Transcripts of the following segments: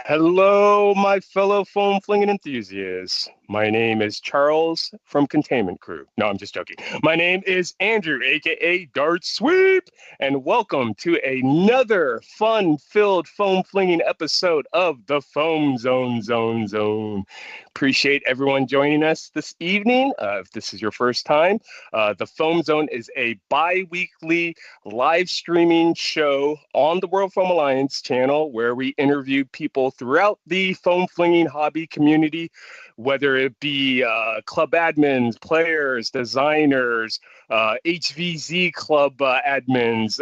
Hello, my fellow foam flinging enthusiasts. My name is Charles from Containment Crew. No, I'm just joking. My name is Andrew, aka Dart Sweep, and welcome to another fun-filled foam flinging episode of the Foam Zone. Appreciate everyone joining us this evening. If this is your first time, the Foam Zone is a bi-weekly live streaming show on the World Foam Alliance channel where we interview people throughout the foam flinging hobby community, whether it be club admins, players, designers, HVZ club admins,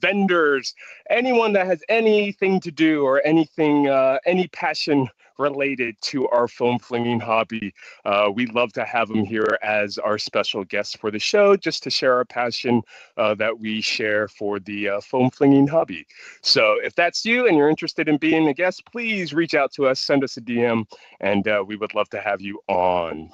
vendors, anyone that has anything to do or any passion related to our foam flinging hobby. We'd love to have them here as our special guests for the show, just to share our passion that we share for the foam flinging hobby. So if that's you and you're interested in being a guest, please reach out to us, send us a DM, and we would love to have you on.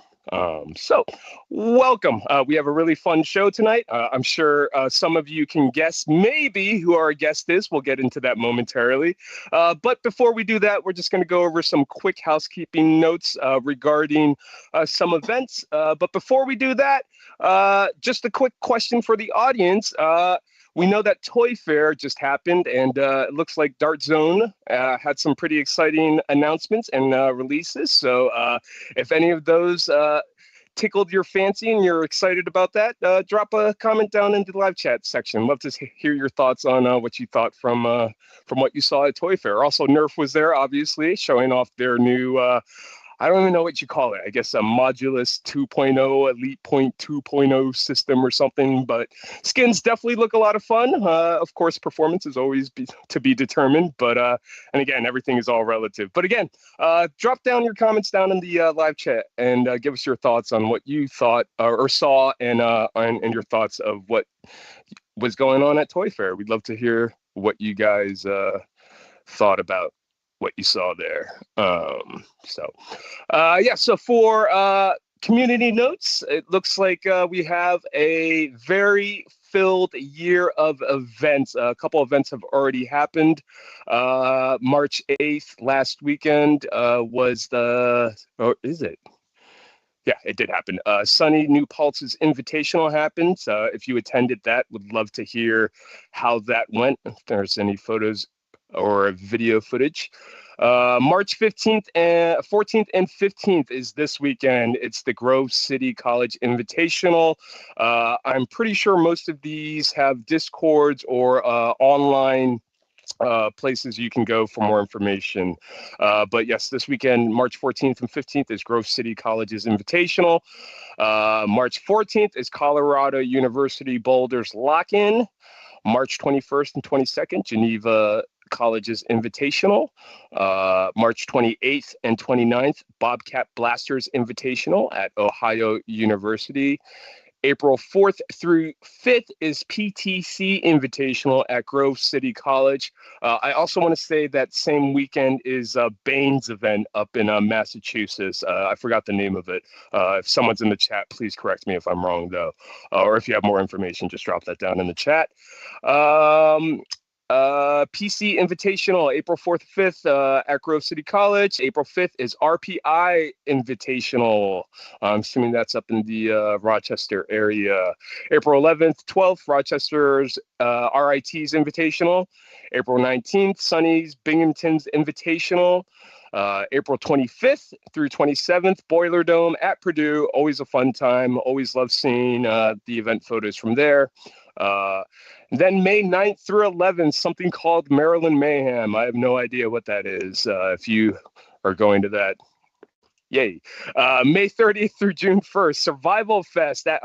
So, welcome. We have a really fun show tonight. I'm sure some of you can guess maybe who our guest is. We'll get into that momentarily. But before we do that, we're just going to go over some quick housekeeping notes regarding some events. But before we do that, just a quick question for the audience. We know that Toy Fair just happened, and it looks like Dart Zone had some pretty exciting announcements and releases. So if any of those tickled your fancy and you're excited about that, drop a comment down in the live chat section. Love to hear your thoughts on what you thought from what you saw at Toy Fair. Also, Nerf was there, obviously, showing off their new I don't even know what you call it. I guess a Modulus 2.0, Elite Point 2.0 system or something. But skins definitely look a lot of fun. Of course, performance is always to be determined. But and again, everything is all relative. But again, drop down your comments down in the live chat and give us your thoughts on what you thought or saw and your thoughts of what was going on at Toy Fair. We'd love to hear what you guys thought about what you saw there. So for community notes, it looks like we have a very filled year of events. A couple events have already happened. March 8th, last weekend, was is it? Yeah, it did happen. Sunny New Pulse's Invitational happened. If you attended that, would love to hear how that went. If there's any photos or video footage. March 15th and 14th and 15th is this weekend. It's the Grove City College Invitational. I'm pretty sure most of these have Discords or online places you can go for more information. But yes, this weekend, March 14th and 15th is Grove City College's Invitational. March 14th is Colorado University Boulder's Lock-In. March 21st and 22nd, Geneva College's Invitational. March 28th and 29th, Bobcat Blasters Invitational at Ohio University. April 4th through 5th is PTC Invitational at Grove City College. I also want to say that same weekend is Bane's event up in Massachusetts. I forgot the name of it. If someone's in the chat, please correct me if I'm wrong, though. Or if you have more information, just drop that down in the chat. PC Invitational, April 4th, 5th at Grove City College. April 5th is RPI Invitational. I'm assuming that's up in the Rochester area. April 11th, 12th, Rochester's RIT's Invitational. April 19th, Sunny's Binghamton's Invitational. April 25th through 27th, Boiler Dome at Purdue. Always a fun time. Always love seeing the event photos from there. Then May 9th through 11th, something called Maryland Mayhem. I have no idea what that is. If you are going to that, yay. May 30th through June 1st, Survival Fest at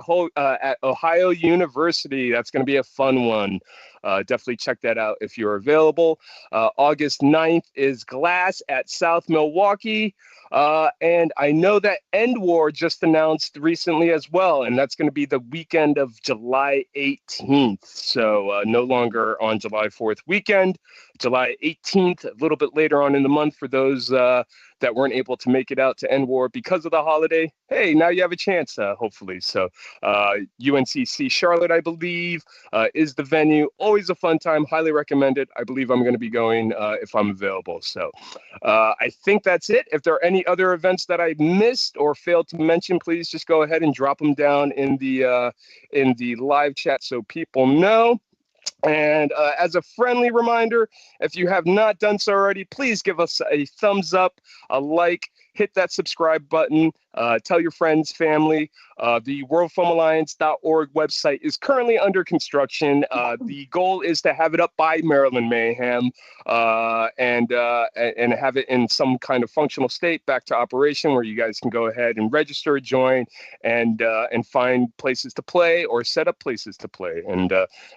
Ohio University. That's going to be a fun one. Definitely check that out if you're available. August 9th is Glass at South Milwaukee. And I know that End War just announced recently as well, and that's going to be the weekend of July 18th. So no longer on July 4th weekend, July 18th, a little bit later on in the month for those that weren't able to make it out to End War because of the holiday. Hey, now you have a chance, hopefully. So UNCC Charlotte, I believe, is the venue. always a fun time. Highly recommend it. I believe I'm going to be going if I'm available. So I think that's it. If there are any other events that I missed or failed to mention, please just go ahead and drop them down in the live chat so people know. And as a friendly reminder, if you have not done so already, please give us a thumbs up, a like, hit that subscribe button, tell your friends, family. The worldfoamalliance.org website is currently under construction. The goal is to have it up by Maryland Mayhem and have it in some kind of functional state back to operation where you guys can go ahead and register, join, and find places to play or set up places to play. And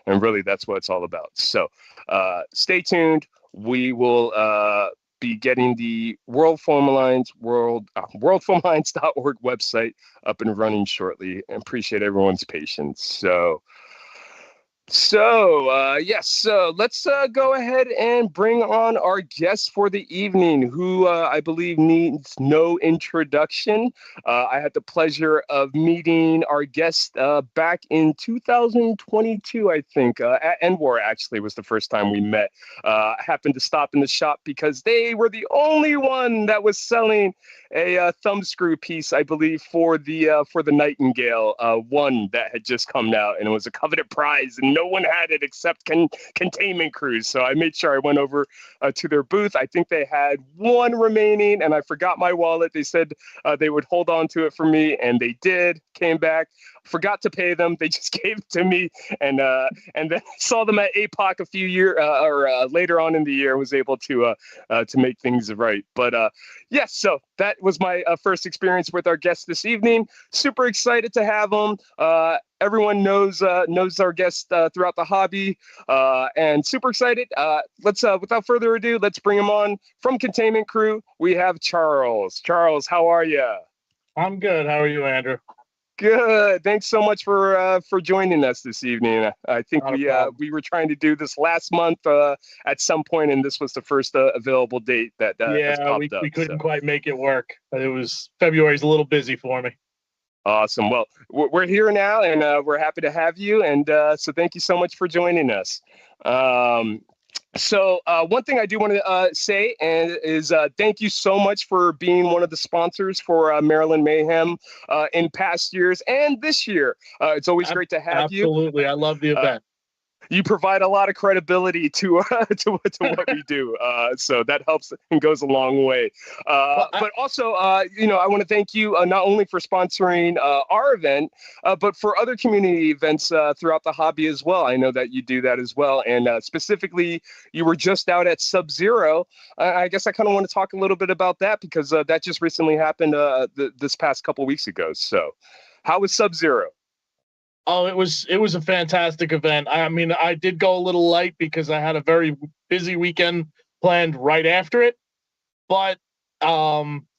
really, that's what it's all about. So stay tuned. We will be getting the worldfoamalliance.org website up and running shortly, and appreciate everyone's patience. Yes, so let's go ahead and bring on our guest for the evening, who I believe needs no introduction. I had the pleasure of meeting our guest back in 2022, I think. At NWAR, actually, was the first time we met. I happened to stop in the shop because they were the only one that was selling a thumbscrew piece, I believe, for the Nightingale one that had just come out, and it was a coveted prize, and no one had it except Containment Crews. So I made sure I went over to their booth. I think they had one remaining, and I forgot my wallet. They said they would hold on to it for me, and they did. Came back, forgot to pay them. They just gave it to me, and then I saw them at APOC a few years later on in the year. Was able to make things right. But yes, so that was my first experience with our guest this evening. Super excited to have him. Everyone knows our guest throughout the hobby, and super excited. Let's without further ado, let's bring him on from Containment Crew. We have Charles. Charles, how are you? I'm good. How are you, Andrew? Good. Thanks so much for joining us this evening. I think we were trying to do this last month at some point, and this was the first available date that has popped up. We couldn't quite make it work. February's a little busy for me. Awesome. Well, we're here now, and we're happy to have you. And so thank you so much for joining us. So one thing I do want to say is thank you so much for being one of the sponsors for Maryland Mayhem in past years and this year. It's always great to have you. Absolutely. I love the event. You provide a lot of credibility to what we do, so that helps and goes a long way. But also, I want to thank you not only for sponsoring our event, but for other community events throughout the hobby as well. I know that you do that as well, and specifically, you were just out at Sub-Zero. I guess I kind of want to talk a little bit about that because that just recently happened this past couple weeks ago. So, how was Sub-Zero? Oh, it was a fantastic event. I mean, I did go a little light because I had a very busy weekend planned right after it, but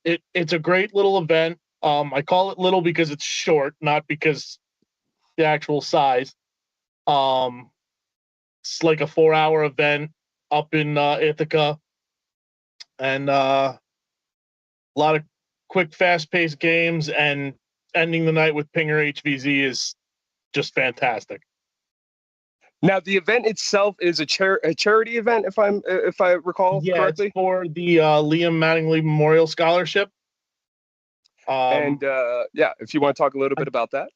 it's a great little event. I call it little because it's short, not because the actual size. It's like a 4-hour event up in Ithaca, and a lot of quick, fast-paced games, and ending the night with Pinger HVZ is just fantastic. Now, the event itself is a charity event, if I recall correctly. It's for the Liam Mattingly Memorial Scholarship. If you want to talk a little bit about that.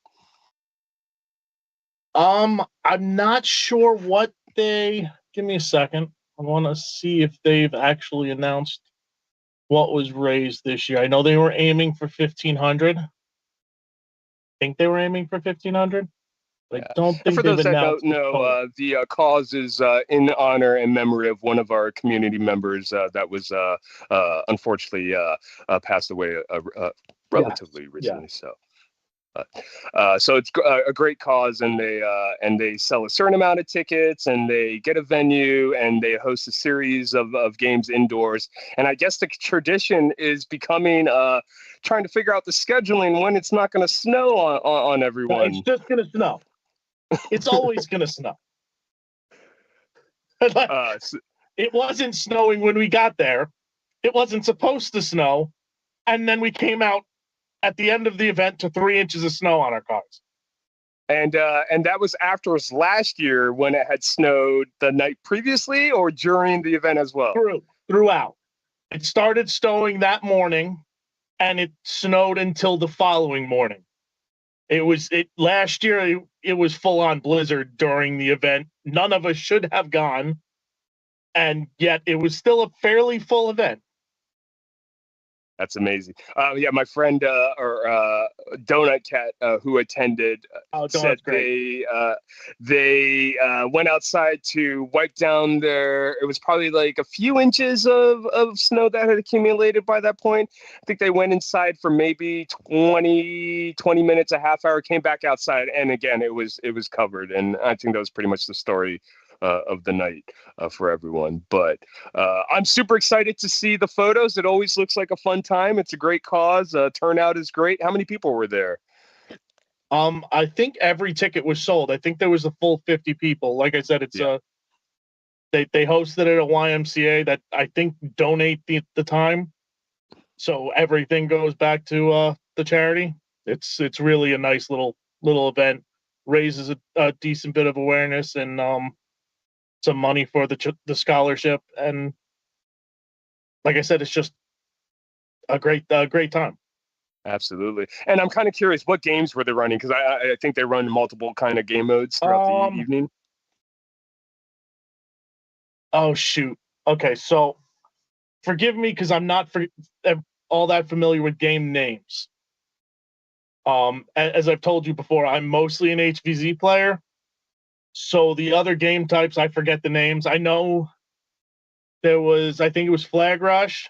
I'm not sure what give me a second. I want to see if they've actually announced what was raised this year. I know they were aiming for 1,500. I think they were aiming for 1,500. I don't think for those that don't know, the cause is in honor and memory of one of our community members that was unfortunately passed away relatively recently. So it's a great cause, and they sell a certain amount of tickets, and they get a venue, and they host a series of games indoors. And I guess the tradition is becoming trying to figure out the scheduling when it's not going to snow on everyone. It's just going to snow. It's always going to snow. It wasn't snowing when we got there. It wasn't supposed to snow. And then we came out at the end of the event to 3 inches of snow on our cars. And that was after us last year when it had snowed the night previously, or during the event as well. Throughout. It started snowing that morning, and it snowed until the following morning. Last year. It was full on blizzard during the event. None of us should have gone, and yet it was still a fairly full event. That's amazing. Yeah, my friend Donut Cat who attended said they went outside to wipe down their. It was probably like a few inches of snow that had accumulated by that point. I think they went inside for maybe 20 minutes, a half hour, came back outside, and again it was covered. And I think that was pretty much the story of the night for everyone. But I'm super excited to see the photos. It always looks like a fun time. It's a great cause. Turnout is great. How many people were there? I think every ticket was sold. I think there was a full 50 people. Like I said, it's they hosted it at YMCA that I think donate the time, so everything goes back to the charity. It's really a nice little event. Raises a decent bit of awareness and some money for the scholarship, and like I said, it's just a great time. Absolutely. And I'm kind of curious, what games were they running? Because I think they run multiple kind of game modes throughout the evening. Oh shoot. Okay, so forgive me because I'm not all that familiar with game names. As I've told you before, I'm mostly an HVZ player. So the other game types, I forget the names. I know I think it was Flag Rush.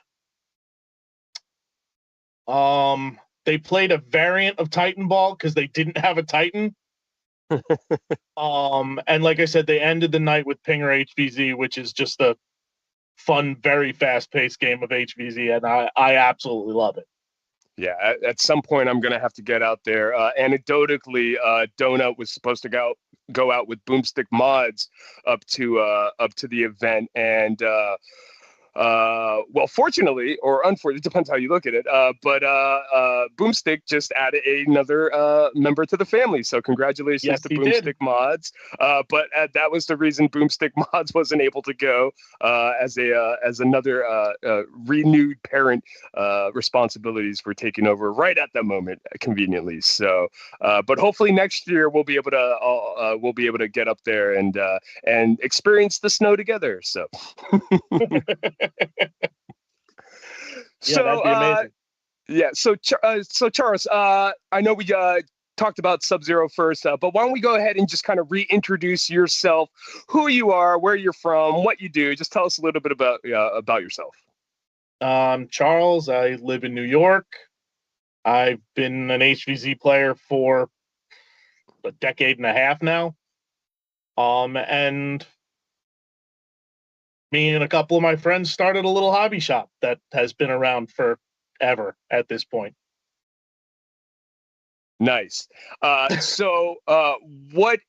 They played a variant of Titan Ball because they didn't have a Titan. And like I said, they ended the night with Pinger HVZ, which is just a fun, very fast-paced game of HVZ, and I absolutely love it. Yeah, at some point I'm gonna have to get out there. Anecdotally, Donut was supposed to go out with Boomstick Mods up to the event, and well, fortunately or unfortunately, it depends how you look at it. But Boomstick just added another member to the family. So congratulations to Boomstick Mods. But that was the reason Boomstick Mods wasn't able to go as another renewed parent responsibilities were taking over right at that moment, conveniently. So, but hopefully next year we'll be able to get up there and experience the snow together. So. Yeah, that'd be amazing. So Charles, I know we talked about Sub-Zero first, but why don't we go ahead and just kind of reintroduce yourself, who you are, where you're from, what you do. Just tell us a little bit about yourself. Charles, I live in New York. I've been an HVZ player for a decade and a half now. And me and a couple of my friends started a little hobby shop that has been around forever at this point. Nice. So what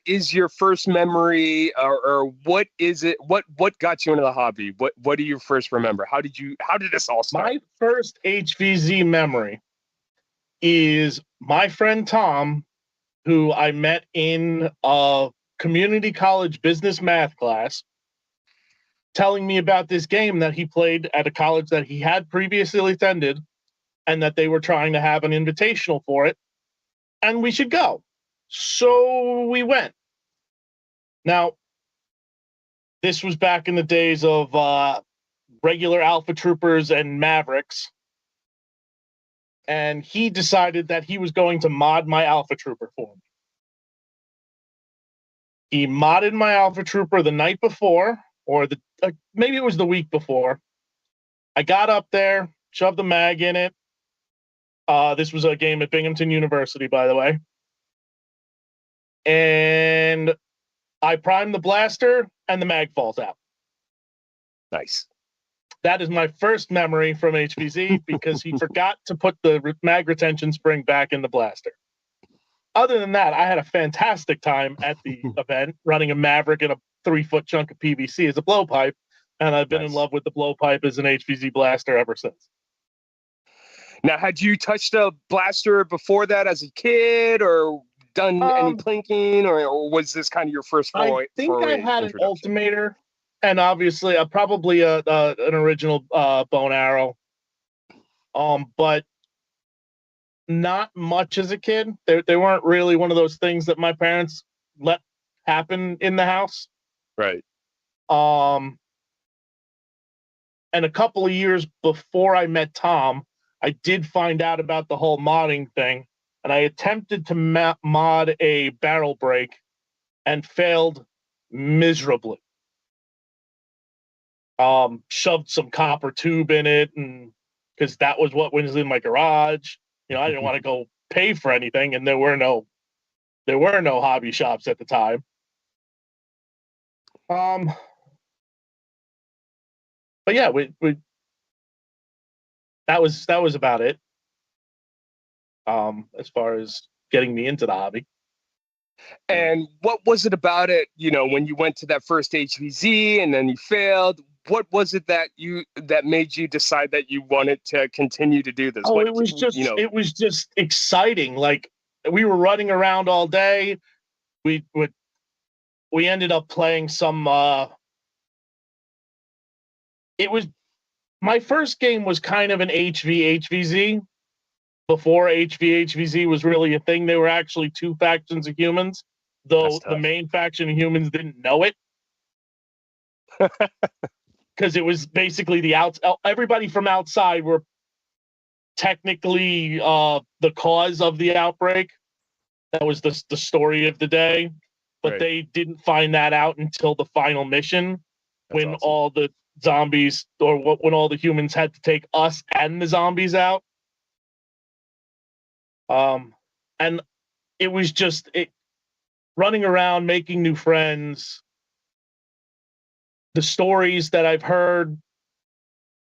is your first memory, or what is it? What got you into the hobby? What do you first remember? How did this all start? My first HVZ memory is my friend Tom, who I met in a community college business math class, telling me about this game that he played at a college that he had previously attended, and that they were trying to have an invitational for it, and we should go. So we went. Now, this was back in the days of regular Alpha Troopers and Mavericks, and he decided that he was going to mod my Alpha Trooper for me. He modded my Alpha Trooper the night before, or maybe it was the week before. I got up there, shoved the mag in it. This was a game at Binghamton University, by the way. And I primed the blaster, and the mag falls out. Nice. That is my first memory from HVZ because he forgot to put the mag retention spring back in the blaster. Other than that, I had a fantastic time at the event, running a Maverick and a 3-foot chunk of PVC as a blowpipe, and I've been in love with the blowpipe as an HVZ blaster ever since. Now, had you touched a blaster before that as a kid, or done any plinking, or was this kind of your first I think I had an Ultimator, and obviously probably an original bow and arrow. But not much as a kid. They weren't really one of those things that my parents let happen in the house. Right. And a couple of years before I met Tom, I did find out about the whole modding thing, and I attempted to mod a barrel break and failed miserably. Shoved some copper tube in it, and because that was what was in my garage. I didn't want to go pay for anything, and there were no hobby shops at the time. But yeah, we that was about it. As far as getting me into the hobby. And what was it about it, when you went to that first HVZ and then you failed? What was it that made you decide that you wanted to continue to do this? It was just exciting. Like, we were running around all day. We ended up playing some. It was my first game was kind of an HVZ. Before HVZ was really a thing. They were actually two factions of humans, though the main faction of humans didn't know it. Because it was basically everybody from outside were technically the cause of the outbreak. That was the story of the day. But right. They didn't find that out until the final mission. That's when awesome. All the zombies, when all the humans had to take us and the zombies out. And it was just running around, making new friends. The stories that I've heard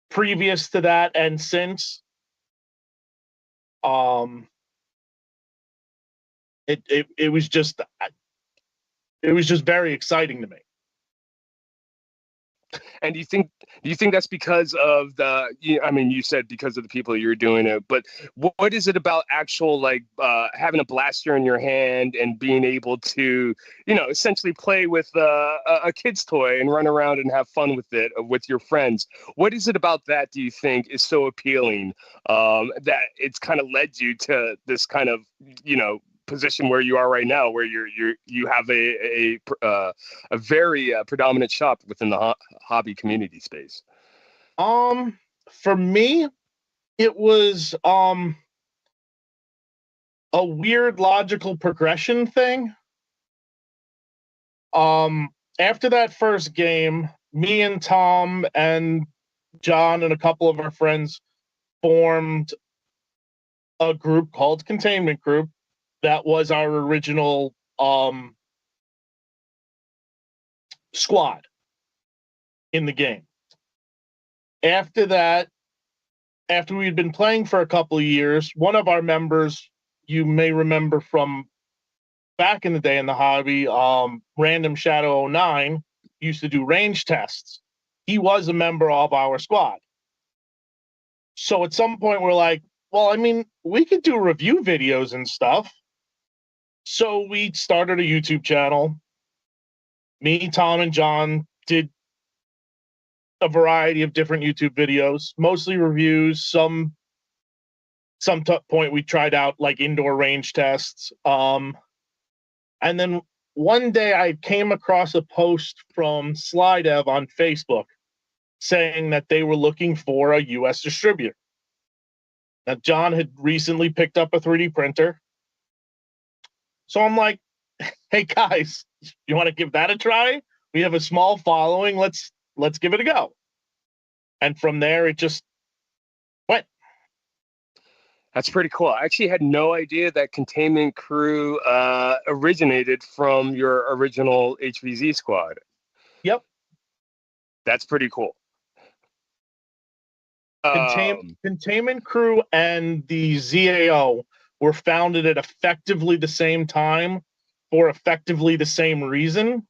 previous to that and since, it was just very exciting to me. And do you think that's because of you said because of the people you're doing it, but what is it about actual having a blaster in your hand and being able to essentially play with a kid's toy and run around and have fun with it with your friends? What is it about that do you think is so appealing that it's kind of led you to this kind of position where you are right now, where you have a very predominant shop within the hobby community space? For me, it was a weird logical progression thing. After that first game, me and Tom and John and a couple of our friends formed a group called Containment Group. That was our original squad in the game. After that, after we had been playing for a couple of years, one of our members, you may remember from back in the day in the hobby, Random Shadow 09, used to do range tests. He was a member of our squad. So at some point we're like, well, we could do review videos and stuff. So we started a YouTube channel. Me, Tom, and John did a variety of different YouTube videos, mostly reviews. Some point we tried out indoor range tests. And then one day I came across a post from Slydev on Facebook saying that they were looking for a U.S. distributor. Now, John had recently picked up a 3D printer. So I'm like, hey guys, you want to give that a try? We have a small following. Let's give it a go. And from there, it just went. That's pretty cool. I actually had no idea that Containment Crew originated from your original HVZ squad. Yep. That's pretty cool. Containment Crew and the ZAO were founded at effectively the same time for effectively the same reason.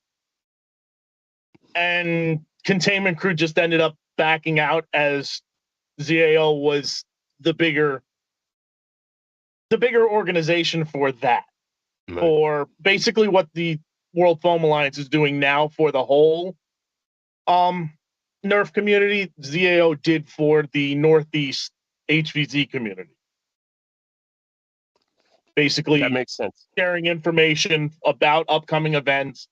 And Containment Crew just ended up backing out as ZAO was the bigger organization for that. Right. for basically what the World Foam Alliance is doing now for the whole um, Nerf community. ZAO did for the Northeast HVZ community. That Basically, makes sense. sharing information about upcoming events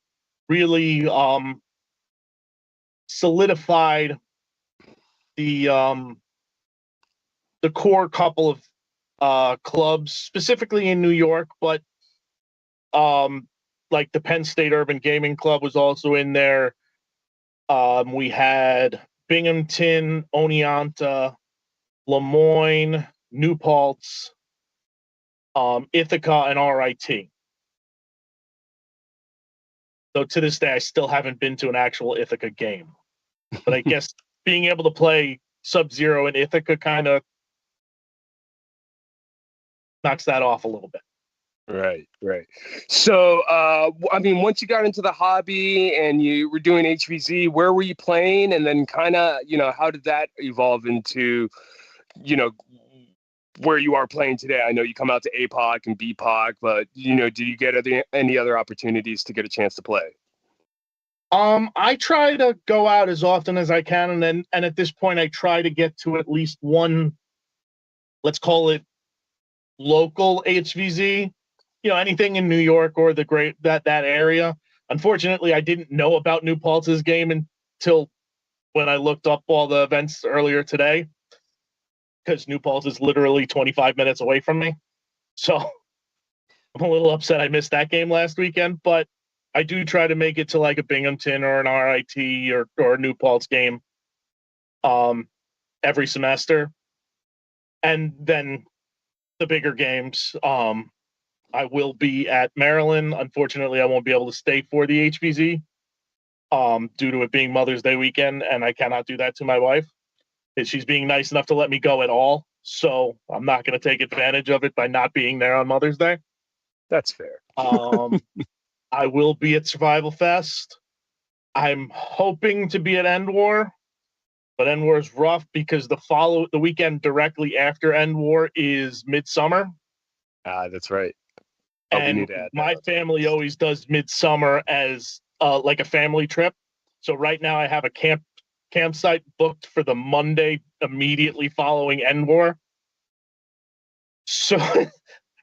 really solidified the the core couple of clubs, specifically in New York, but um, like the Penn State Urban Gaming Club was also in there. We had Binghamton, Oneonta, Lemoyne, New Paltz, Ithaca, and RIT. So to this day, I still haven't been to an actual Ithaca game. But I guess being able to play Sub-Zero in Ithaca kind of knocks that off a little bit. Right, right. So, I mean, once you got into the hobby and you were doing HVZ, where were you playing? And then kind of, how did that evolve into, you know, where you are playing today? I know you come out to APOC and BPOC, but, did you get any other opportunities to get a chance to play? I try to go out as often as I can, and at this point, I try to get to at least one, let's call it local HVZ. Anything in New York or that area. Unfortunately, I didn't know about New Paltz's game until when I looked up all the events earlier today, because New Paltz is literally 25 minutes away from me. So I'm a little upset I missed that game last weekend, but I do try to make it to like a Binghamton or an RIT or a New Paltz game every semester. And then the bigger games, I will be at Maryland. Unfortunately, I won't be able to stay for the HVZ due to it being Mother's Day weekend, and I cannot do that to my wife. She's being nice enough to let me go at all, so I'm not going to take advantage of it by not being there on Mother's Day. That's fair. I will be at Survival Fest. I'm hoping to be at End War, but End War is rough because the weekend directly after End War is Midsummer. That's right. Oh, we And need to add my that. family always does Midsummer as like a family trip. So right now I have a campsite booked for the Monday immediately following End War. So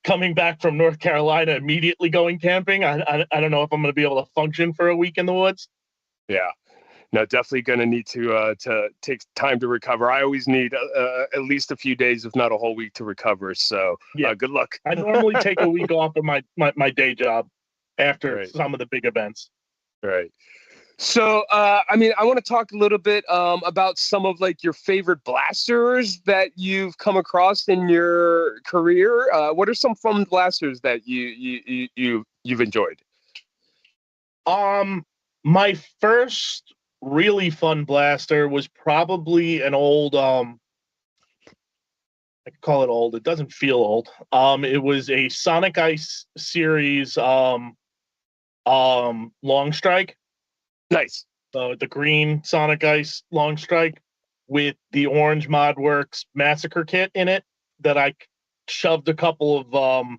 coming back from North Carolina, immediately going camping, I don't know if I'm going to be able to function for a week in the woods. Yeah. No, definitely going to need to take time to recover. I always need at least a few days, if not a whole week, to recover. So, yeah, good luck. I normally take a week off of my day job after Right. some of the big events. Right. So, I mean, I want to talk a little bit about some of like your favorite blasters that you've come across in your career. What are some fun blasters that you've enjoyed? My first really fun blaster was probably an old I could call it old. It doesn't feel old. It was a Sonic Ice series long strike. Nice. The green Sonic Ice long strike with the orange ModWorks Massacre kit in it that I shoved a couple of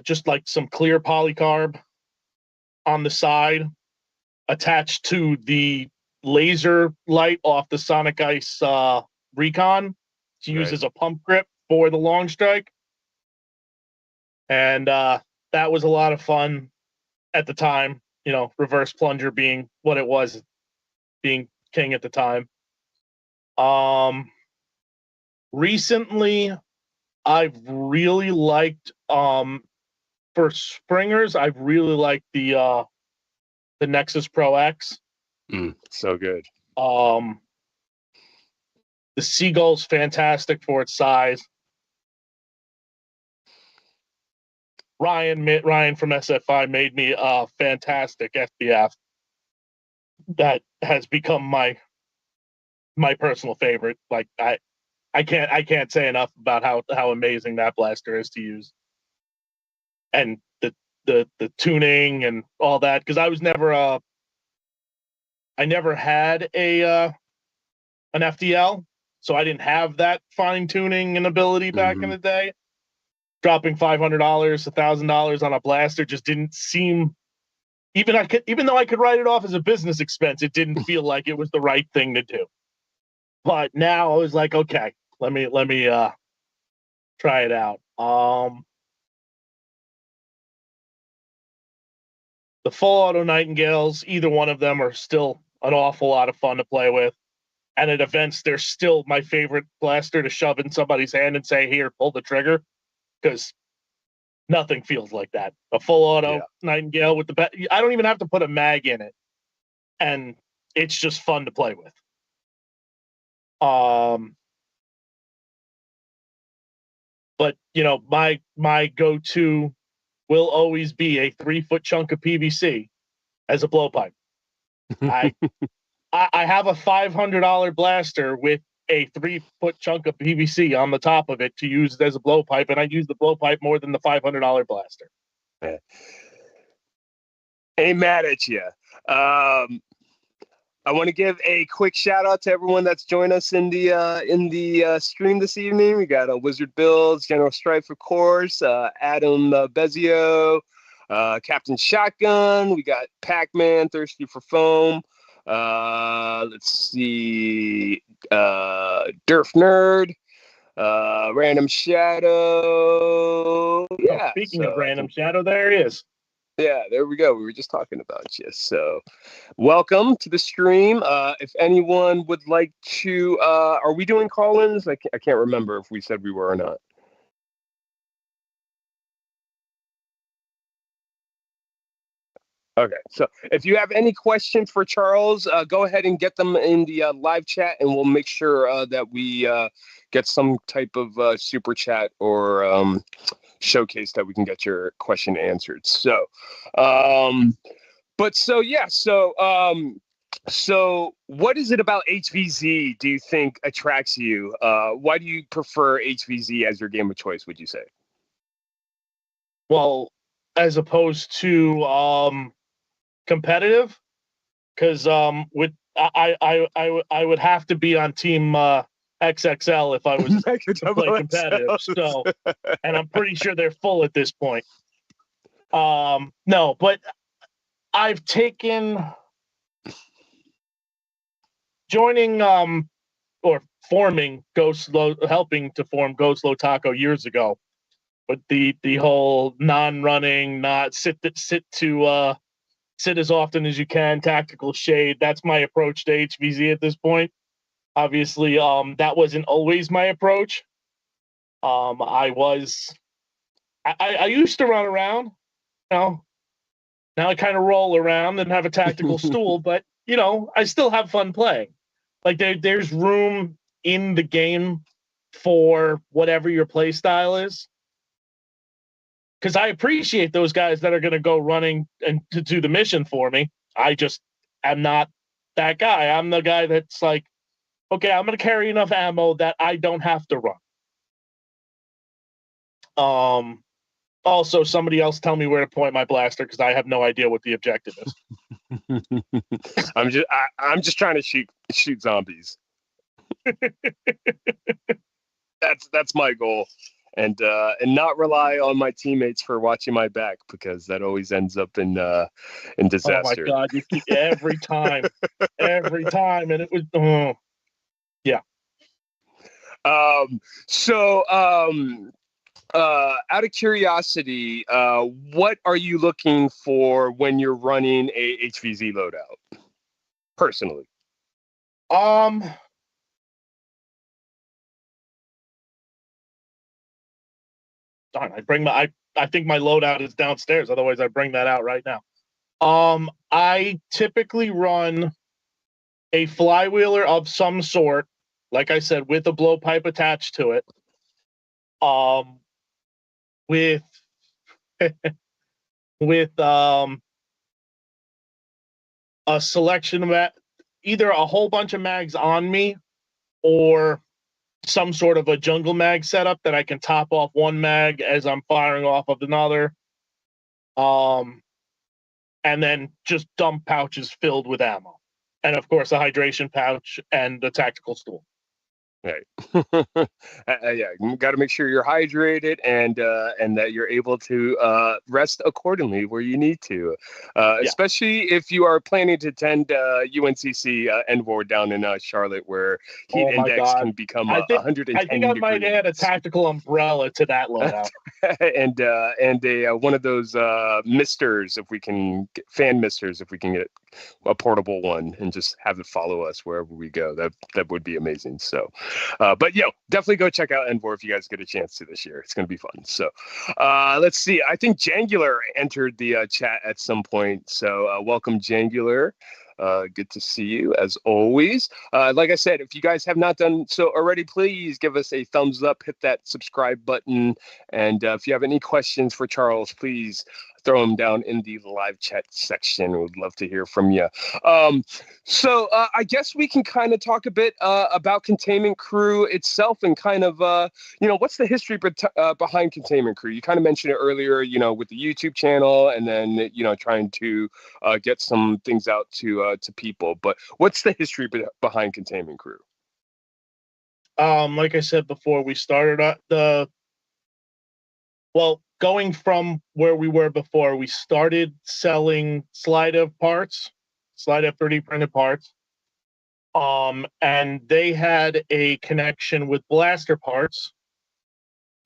just like some clear polycarb on the side attached to the laser light off the Sonic Ice Recon to use Right. as a pump grip for the long strike. And that was a lot of fun at the time, reverse plunger being what it was, being king at the time. Recently, I've really liked for springers, I've really liked the Nexus Pro X. So good. The Seagull's fantastic for its size. Ryan from SFI made me a fantastic FBF that has become my personal favorite. Like I can't say enough about how amazing that blaster is to use, and the tuning and all that. Because I never had an FDL, so I didn't have that fine tuning and ability back in the day. dropping $500, $1,000 on a blaster just didn't seem, even though I could write it off as a business expense, it didn't feel like it was the right thing to do. But now I was like, okay, let me try it out. The full auto Nightingales, either one of them are still an awful lot of fun to play with. And at events, they're still my favorite blaster to shove in somebody's hand and say, here, pull the trigger, because nothing feels like that. A full auto Nightingale with I don't even have to put a mag in it, and it's just fun to play with. But my go-to will always be a 3-foot chunk of PVC as a blowpipe. I have a $500 blaster with a 3-foot chunk of PVC on the top of it to use as a blowpipe, and I use the blowpipe more than the $500 blaster. Ain't mad at you. I want to give a quick shout out to everyone that's joined us in the stream this evening. We got Wizard Bills, General Strife, of course, Adam Bezio, Captain Shotgun. We got Pac-Man, Thirsty for Foam. Let's see, Durf Nerd, Random Shadow. Yeah. Speaking of Random Shadow, there he is. Yeah, there we go. We were just talking about you. So welcome to the stream. If anyone would like to, are we doing call-ins? I can't remember if we said we were or not. Okay, so if you have any questions for Charles, go ahead and get them in the live chat, and we'll make sure that we get some type of super chat or showcase that we can get your question answered. So, so what is it about HVZ do you think attracts you? Why do you prefer HVZ as your game of choice, would you say? Well, as opposed to competitive, because with I would have to be on team XXL if I was to play competitive. So, and I'm pretty sure they're full at this point. No, but I've taken joining or forming helping to form Ghost Low Taco years ago. But the whole non-running, not sit as often as you can, tactical shade. That's my approach to HVZ at this point. Obviously, that wasn't always my approach. I used to run around, now I kind of roll around and have a tactical stool, but I still have fun playing. Like there's room in the game for whatever your play style is. Because I appreciate those guys that are going to go running and to do the mission for me. I just am not that guy. I'm the guy that's like, okay, I'm going to carry enough ammo that I don't have to run. Also, somebody else tell me where to point my blaster because I have no idea what the objective is. I'm just trying to shoot zombies. That's my goal. And not rely on my teammates for watching my back, because that always ends up in disaster. Oh my God! You keep every time, and it was yeah. So, out of curiosity, what are you looking for when you're running a HVZ loadout? Personally, darn, I think my loadout is downstairs. Otherwise, I'd bring that out right now. I typically run a flywheeler of some sort, like I said, with a blowpipe attached to it. With a selection of either a whole bunch of mags on me or some sort of a jungle mag setup that I can top off one mag as I'm firing off of another. And then just dump pouches filled with ammo. And of course, a hydration pouch and a tactical stool. Right. Yeah, you got to make sure you're hydrated and that you're able to rest accordingly where you need to. Yeah. Especially if you are planning to attend UNCC Envor down in Charlotte, where heat Oh my index God. can become I think 110 I might add a degrees. tactical umbrella to that loadout. And a one of those misters if we can get fan misters if we can get a portable one and just have it follow us wherever we go. That would be amazing. So, but definitely go check out Envor if you guys get a chance to this year. It's going to be fun. So, let's see. I think Jangular entered the chat at some point. So, welcome, Jangular. Good to see you as always. Like I said, if you guys have not done so already, please give us a thumbs up, hit that subscribe button. And if you have any questions for Charles, please throw them down in the live chat section. We'd love to hear from you. So I guess we can kind of talk a bit about Containment Crew itself and kind of, what's the history behind Containment Crew? You kind of mentioned it earlier, with the YouTube channel and then, trying to get some things out to people. But what's the history behind Containment Crew? Like I said before, we started going from where we were before, we started selling Slidev parts, Slidev 3D printed parts. And they had a connection with Blaster Parts,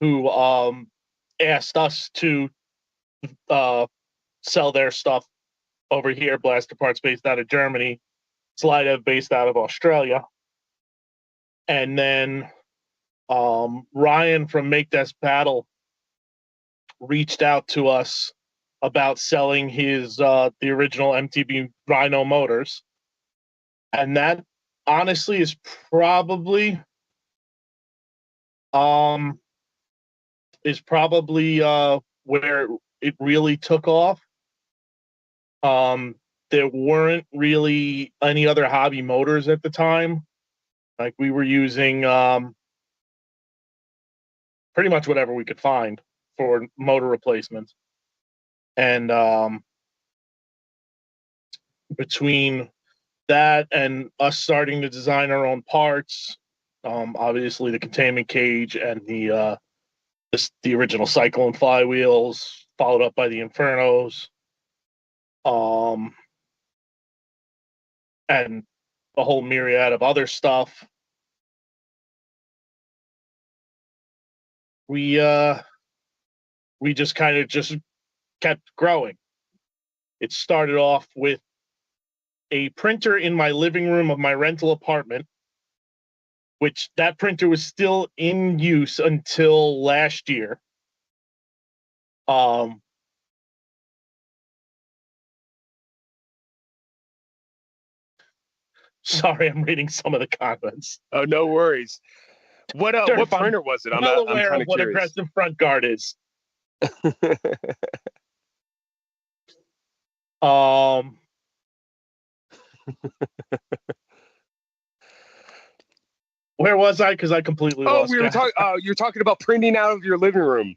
who asked us to sell their stuff over here. Blaster Parts based out of Germany, Slidev based out of Australia. And then Ryan from Make Desk Battle reached out to us about selling his the original MTB Rhino motors, and that honestly is probably um where it really took off. There weren't really any other hobby motors at the time. Like, we were using pretty much whatever we could find for motor replacements. And between that and us starting to design our own parts, obviously the containment cage and the original cycle and flywheels, followed up by the Infernos, and a whole myriad of other stuff. We just kind of just kept growing. It started off with a printer in my living room of my rental apartment, which that printer was still in use until last year. Sorry, I'm reading some of the comments. Oh, no worries. What printer was it? Well I'm aware kind of of what curious. aggressive front guard is. Um, where was I? Because I completely Oh, lost we were track. talking. You're talking about printing out of your living room.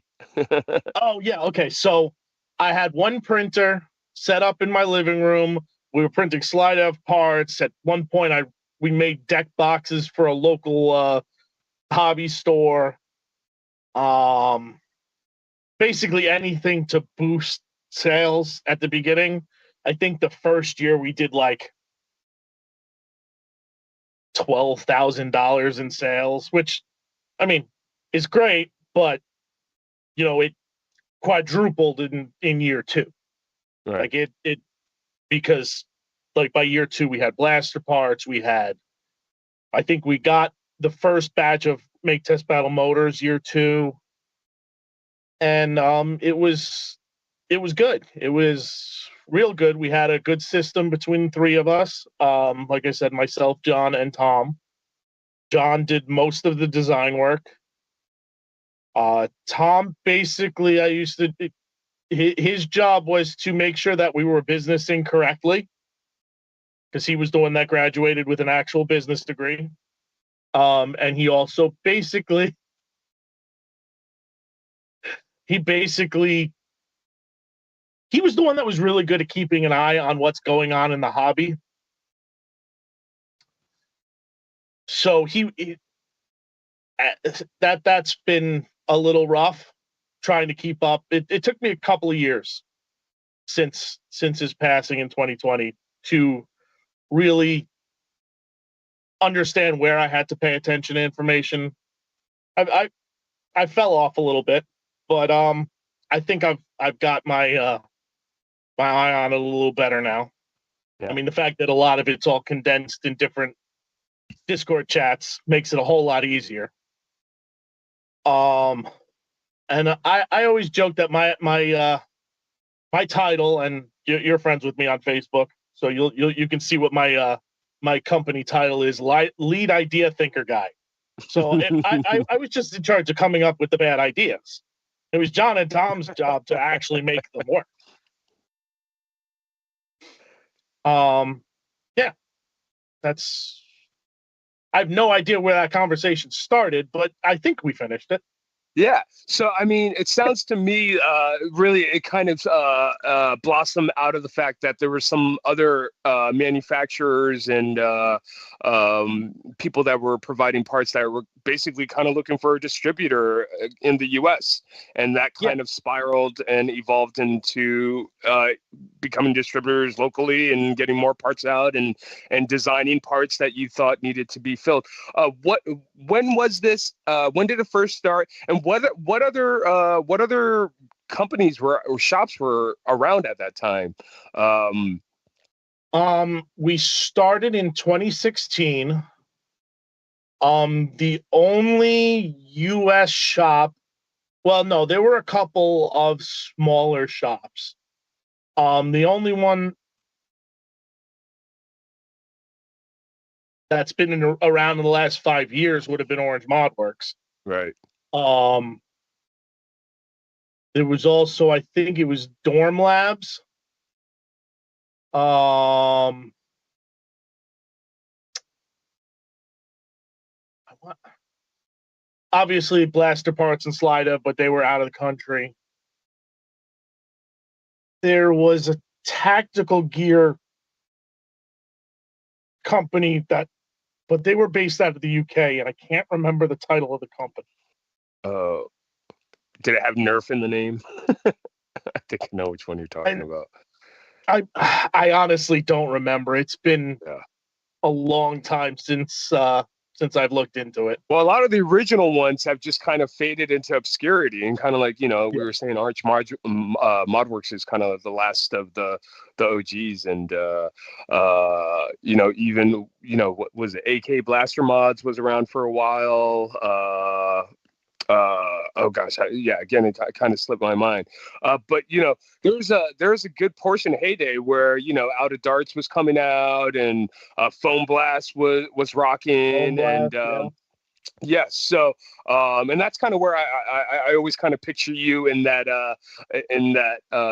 Oh yeah, okay. So I had one printer set up in my living room. We were printing Slidev parts. At one point, we made deck boxes for a local hobby store. Basically anything to boost sales at the beginning. I think the first year we did like $12,000 in sales, which, I mean, is great, but it quadrupled in year two. Right. Like it because like by year two we had blaster parts. I think we got the first batch of Make Test Battle motors year two, and it was good. It was real good. We had a good system between the three of us. Like I said, myself, John, and Tom. John did most of the design work. Tom, basically, his job was to make sure that we were businessing correctly, because he was the one that graduated with an actual business degree. And he also he basically he was the one that was really good at keeping an eye on what's going on in the hobby. So that's been a little rough trying to keep up. It took me a couple of years since his passing in 2020 to really understand where I had to pay attention to information. I fell off a little bit, but I think I've got my my eye on it a little better now. Yeah. I mean, the fact that a lot of it's all condensed in different Discord chats makes it a whole lot easier. And I always joke that my title, and you're friends with me on Facebook, so you can see what my company title is: lead idea thinker guy. So I was just in charge of coming up with the bad ideas. It was John and Tom's job to actually make them work. Yeah, that's. I have no idea where that conversation started, but I think we finished it. Yeah. So, I mean, it sounds to me really it kind of blossomed out of the fact that there were some other manufacturers and people that were providing parts that were basically kind of looking for a distributor in the US. And that kind of spiraled and evolved into becoming distributors locally and getting more parts out and designing parts that you thought needed to be filled. When was this? When did it first start? And what other companies or shops were around at that time? We started in 2016. The only US shop, well, no, there were a couple of smaller shops. The only one that's been around in the last 5 years would have been Orange Modworks. Right. There was also, I think it was Dorm Labs. Obviously Blaster Parts and Slida, but they were out of the country. There was a tactical gear company but they were based out of the UK, and I can't remember the title of the company. Did it have Nerf in the name? I think I know which one you're talking about. I honestly don't remember. It's been a long time since I've looked into it. Well, a lot of the original ones have just kind of faded into obscurity, and kind of like, we were saying, Arch Modworks is kind of the last of the OGs, and even what was it? AK Blaster Mods was around for a while. Oh gosh, again, it kind of slipped my mind. But there's a good portion of heyday where Out of Darts was coming out, and Foam Blast was rocking, and so and that's kind of where I always kind of picture you in that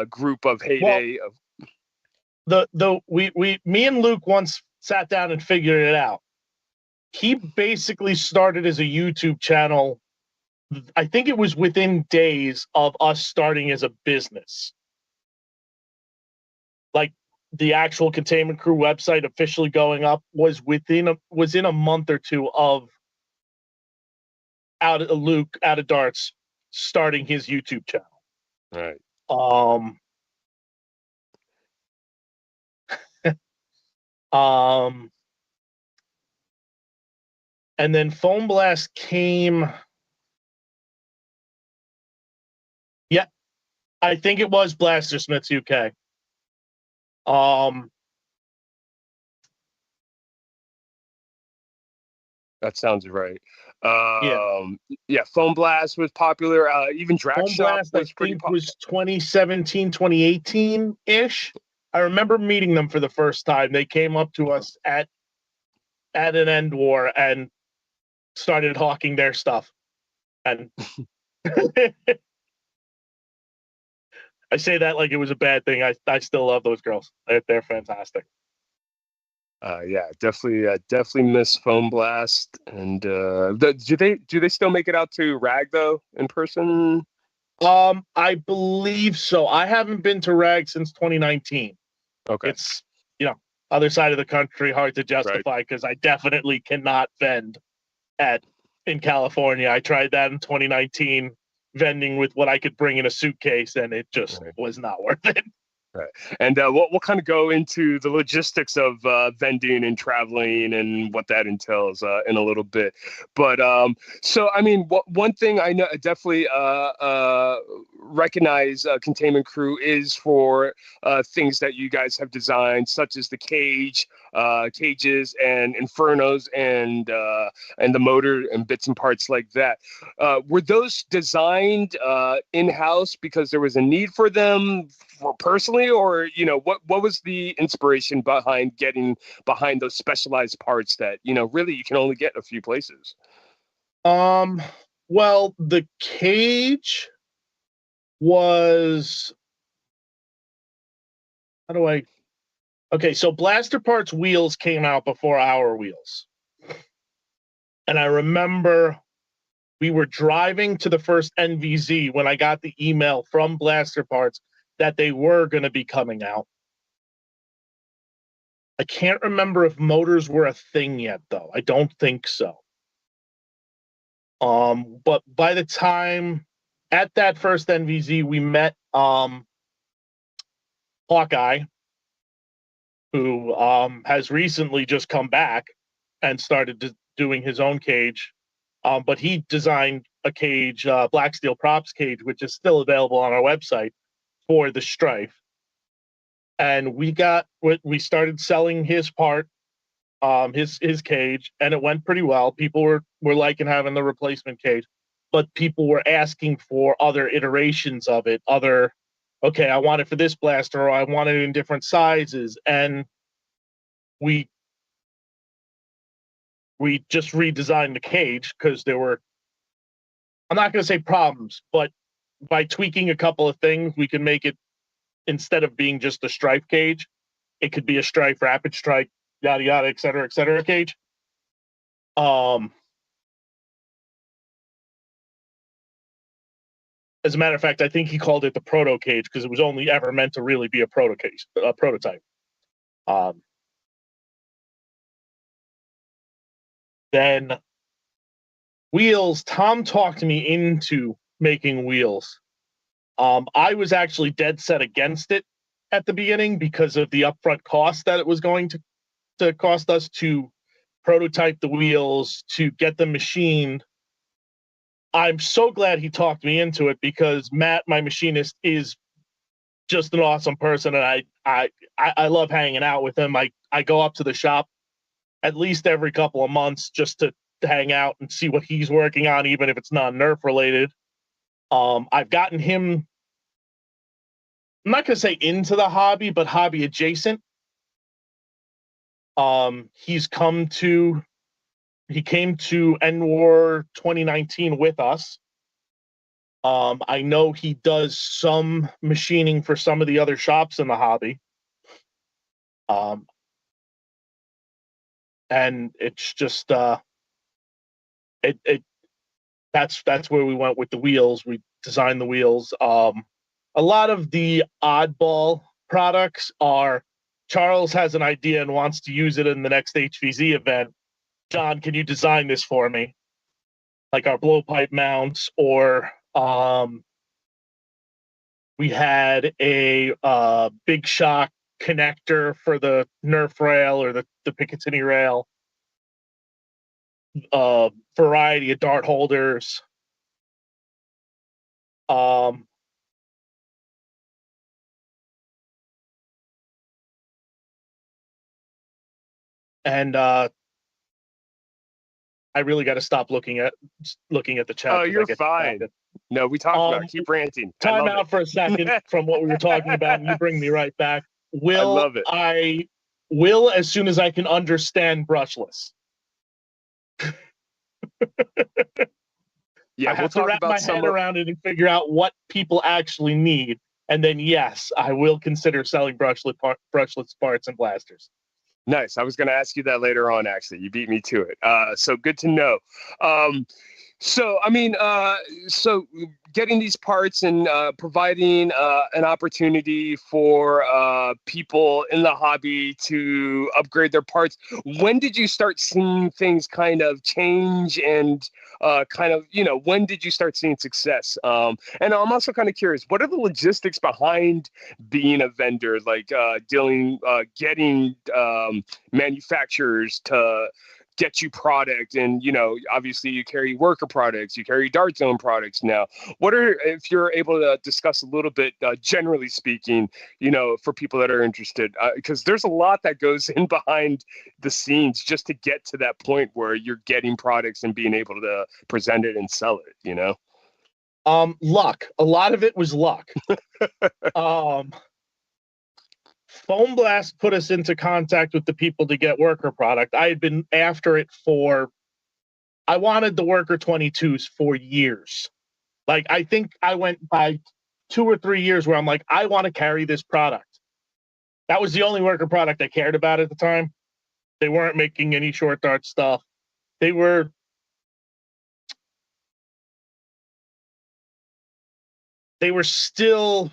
group of heyday. Me and Luke once sat down and figured it out. He basically started as a YouTube channel. I think it was within days of us starting as a business. Like the actual Containment Crew website officially going up was in a month or two of Luke Out of Darts starting his YouTube channel. Right. And then Foam Blast came. Yeah, I think it was Blastersmiths UK. That sounds right. Foam Blast was popular. Even Drag Foam Shop Blast, was I pretty think, popular. was 2017, 2018-ish. I remember meeting them for the first time. They came up to us at an end war and started hawking their stuff. And I say that like it was a bad thing. I still love those girls. They're fantastic. Definitely miss Foam Blast. And do they still make it out to Rag though in person? I believe so. I haven't been to Rag since 2019. Okay. It's other side of the country, hard to justify because I definitely cannot vend at in California. I tried that in 2019, vending with what I could bring in a suitcase, and it just was not worth it. Right. And we'll kind of go into the logistics of vending and traveling and what that entails in a little bit. But so, I mean, one thing I know definitely recognize Containment Crew is for things that you guys have designed, such as the cages and infernos and the motor and bits and parts like that. Were those designed in-house because there was a need for them for personally, or what was the inspiration behind getting behind those specialized parts that really you can only get a few places? Well, the cage was okay, so Blaster Parts wheels came out before our wheels. And I remember we were driving to the first NVZ when I got the email from Blaster Parts that they were going to be coming out. I can't remember if motors were a thing yet, though. I don't think so. But by the time at that first NVZ, we met Hawkeye, who has recently just come back and started doing his own cage. But he designed a cage, Black Steel Props cage, which is still available on our website for the Strife. And we started selling his part, his cage, and it went pretty well. People were liking having the replacement cage, but people were asking for other iterations of it. Okay, I want it for this blaster, or I want it in different sizes, and we just redesigned the cage because there were, I'm not going to say problems, but by tweaking a couple of things, we can make it, instead of being just a Strife cage, it could be a Strife, Rapid Strike, yada yada, et cetera cage. As a matter of fact, I think he called it the proto cage because it was only ever meant to really be a prototype. Then wheels, Tom talked me into making wheels. I was actually dead set against it at the beginning because of the upfront cost that it was going to cost us to prototype the wheels, to get them machined. I'm so glad he talked me into it because Matt, my machinist, is just an awesome person, and I love hanging out with him. I go up to the shop at least every couple of months just to hang out and see what he's working on, even if it's not Nerf related. I've gotten him, I'm not going to say into the hobby, but hobby adjacent. He came to NWAR 2019 with us. I know he does some machining for some of the other shops in the hobby. And it's just that's where we went with the wheels. We designed the wheels. A lot of the oddball products are Charles has an idea and wants to use it in the next HVZ event. John, can you design this for me? Like our blowpipe mounts, or we had a big shock connector for the Nerf rail or the Picatinny rail. Variety of dart holders. And I really got to stop looking at the chat. Oh, you're fine. No, we talked about it. Keep ranting. Time out for a second from what we were talking about, and you bring me right back. I love it. I will, as soon as I can understand brushless. Yeah, I have to wrap my head around it and figure out what people actually need, and then yes, I will consider selling brushless parts and blasters. Nice. I was going to ask you that later on. Actually, you beat me to it. So good to know. So, I mean, so getting these parts and providing an opportunity for people in the hobby to upgrade their parts. When did you start seeing things kind of change and kind of, when did you start seeing success? And I'm also kind of curious, what are the logistics behind being a vendor, like getting manufacturers to get you product, and obviously you carry worker products, you carry dart zone products now. What are, if you're able to discuss a little bit, generally speaking, for people that are interested, because there's a lot that goes in behind the scenes just to get to that point where you're getting products and being able to present it and sell it. Luck. A lot of it was luck. Foam Blast put us into contact with the people to get worker product. I had been after it I wanted the worker 22s for years. Like, I think I went by 2 or 3 years where I'm like, I want to carry this product. That was the only worker product I cared about at the time. They weren't making any short dart stuff. They were still,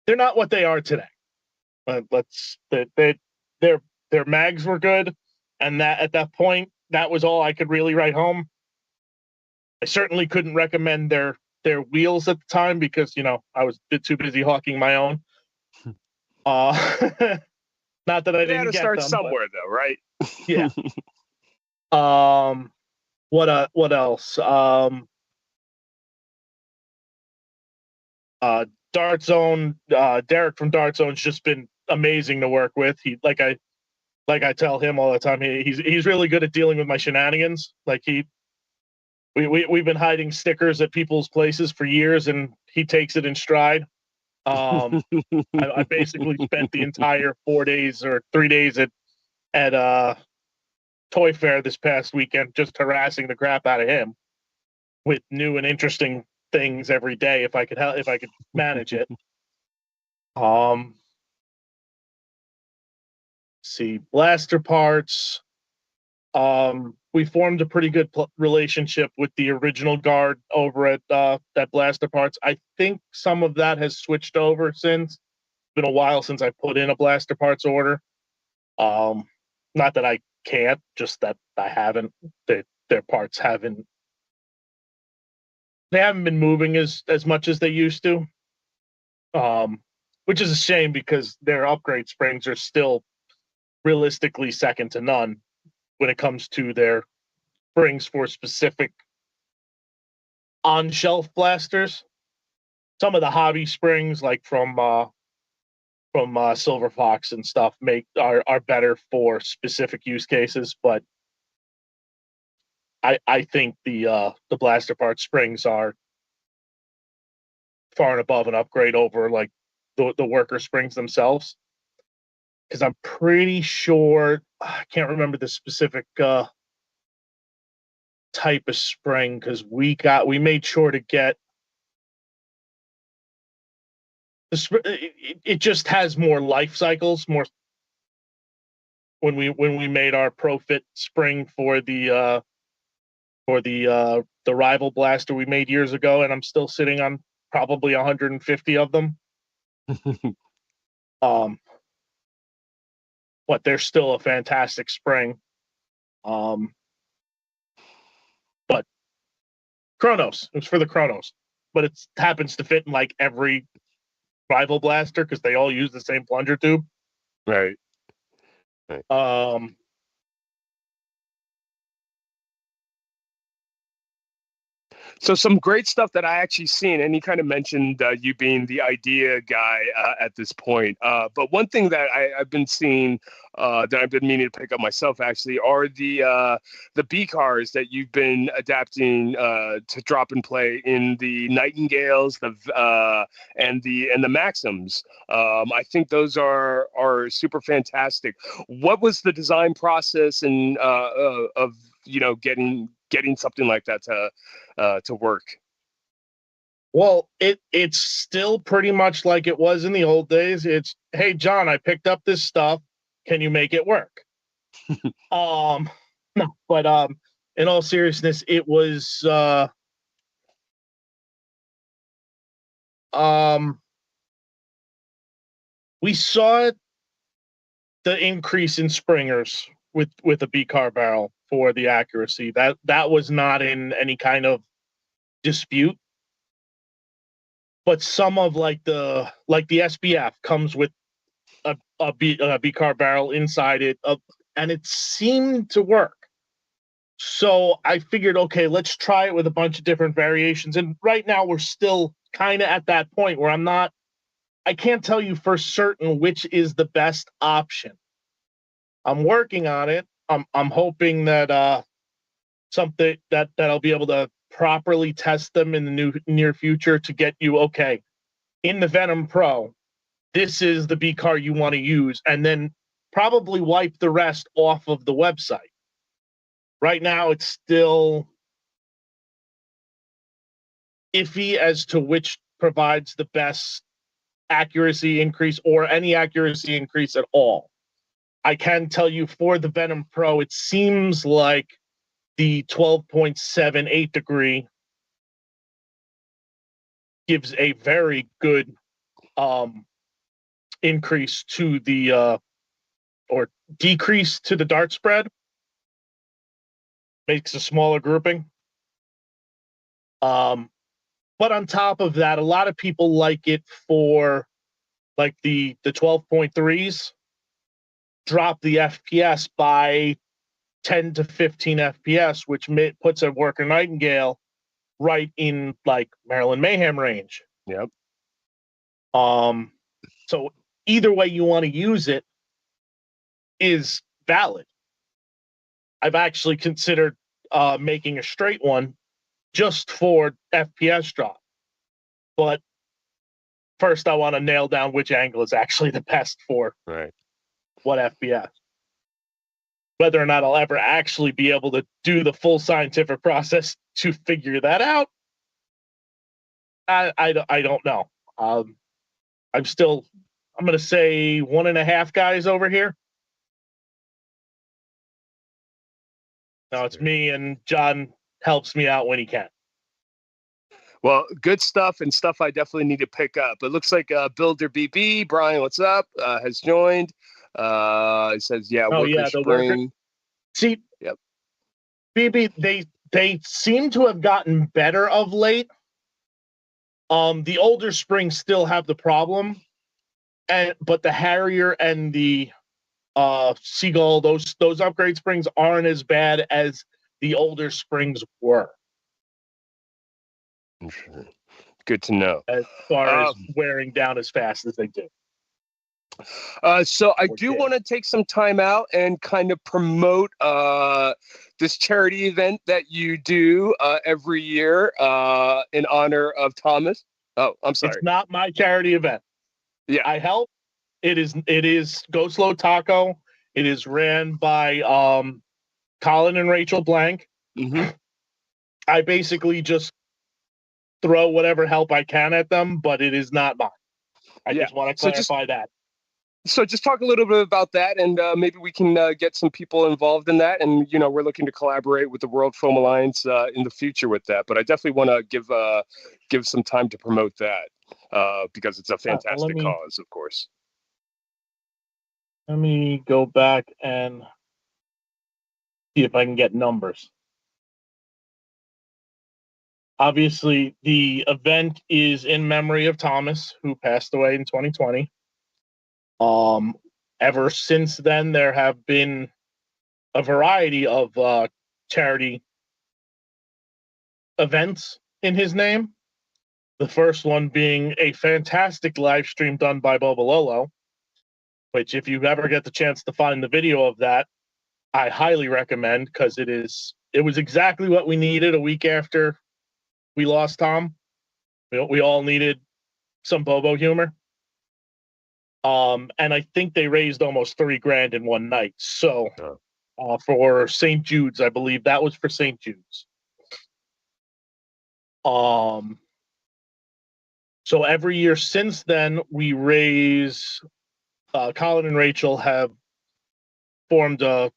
they're not what they are today. Their mags were good, and that at that point, that was all I could really write home. I certainly couldn't recommend their wheels at the time because I was a bit too busy hawking my own. Not that I They had didn't to get start them, somewhere, though, right? yeah. What else? Dart Zone. Derek from Dart Zone's just been amazing to work with. He like I tell him all the time. He's really good at dealing with my shenanigans. Like we've been hiding stickers at people's places for years, and he takes it in stride. I basically spent the entire 4 days or 3 days at Toy Fair this past weekend just harassing the crap out of him with new and interesting things every day if I could manage it. See, blaster parts. We formed a pretty good relationship with the original guard over at Blaster Parts. I think some of that has switched over since. It's been a while since I put in a Blaster Parts order. Not that I can't, just that I haven't. Their parts haven't. They haven't been moving as much as they used to. Which is a shame because their upgrade springs are still realistically second to none when it comes to their springs for specific on-shelf blasters. Some of the hobby springs, like from Silver Fox and stuff, are better for specific use cases. But I think the blaster part springs are far and above an upgrade over like the worker springs themselves. Because I'm pretty sure, I can't remember the specific type of spring, because we made sure to get it just has more life cycles, more when we made our Profit spring for the rival blaster we made years ago, and I'm still sitting on probably 150 of them. But they're still a fantastic spring. But Chronos, it was for the Chronos, but it happens to fit in like every rival blaster because they all use the same plunger tube. Right. So some great stuff that I actually seen, and you kind of mentioned you being the idea guy at this point. But one thing that I've been seeing that I've been meaning to pick up myself actually are the B cars that you've been adapting to drop and play in the Nightingales, and the Maxims. I think those are super fantastic. What was the design process and of getting something like that to work? Well, it's still pretty much like it was in the old days. It's, hey John, I picked up this stuff. Can you make it work? No, but in all seriousness, it was we saw the increase in springers with a B car barrel for the accuracy. That was not in any kind of dispute. But some of like the SBF comes with a B car barrel inside it, and it seemed to work. So I figured, okay, let's try it with a bunch of different variations. And right now we're still kind of at that point where I can't tell you for certain which is the best option. I'm working on it. I'm hoping that something that I'll be able to properly test them in the near future to get you, okay, in the Venom Pro, this is the B car you want to use, and then probably wipe the rest off of the website. Right now, it's still iffy as to which provides the best accuracy increase or any accuracy increase at all. I can tell you for the Venom Pro, it seems like the 12.78 degree gives a very good increase to the or decrease to the dart spread, makes a smaller grouping. But on top of that, a lot of people like it for like the 12.3s, drop the FPS by 10 to 15 FPS, which puts a Worker Nightingale right in like Maryland Mayhem range. Yep. So either way you want to use it is valid. I've actually considered making a straight one just for FPS drop. But first I want to nail down which angle is actually the best for what FPS. Whether or not I'll ever actually be able to do the full scientific process to figure that out, I don't know. I'm going to say 1.5 guys over here. No, it's me, and John helps me out when he can. Well, good stuff and stuff I definitely need to pick up. It looks like Builder BB, Brian, what's up, has joined. It says, Worker Spring. See, yep. BB, they seem to have gotten better of late. The older springs still have the problem, but the Harrier and the Seagull, those upgrade springs aren't as bad as the older springs were. Good to know. As far as wearing down as fast as they do. So I do want to take some time out and kind of promote this charity event that you do every year in honor of Thomas. Oh, I'm sorry. It's not my charity event. Yeah, I help. It is Go Slow Taco. It is ran by Colin and Rachel Blank. Mm-hmm. I basically just throw whatever help I can at them, but it is not mine. I just want to clarify that. So just talk a little bit about that, and maybe we can get some people involved in that. And, we're looking to collaborate with the World Foam Alliance in the future with that. But I definitely want to give some time to promote that because it's a fantastic cause, of course. Let me go back and see if I can get numbers. Obviously, the event is in memory of Thomas, who passed away in 2020. Ever since then, there have been a variety of charity events in his name. The first one being a fantastic live stream done by Bobololo, which if you ever get the chance to find the video of that, I highly recommend because it was exactly what we needed a week after we lost Tom. We all needed some Bobo humor. And I think they raised almost $3,000 in one night. So for St. Jude's, I believe that was for St. Jude's. So every year since then, we raise. Colin and Rachel have formed a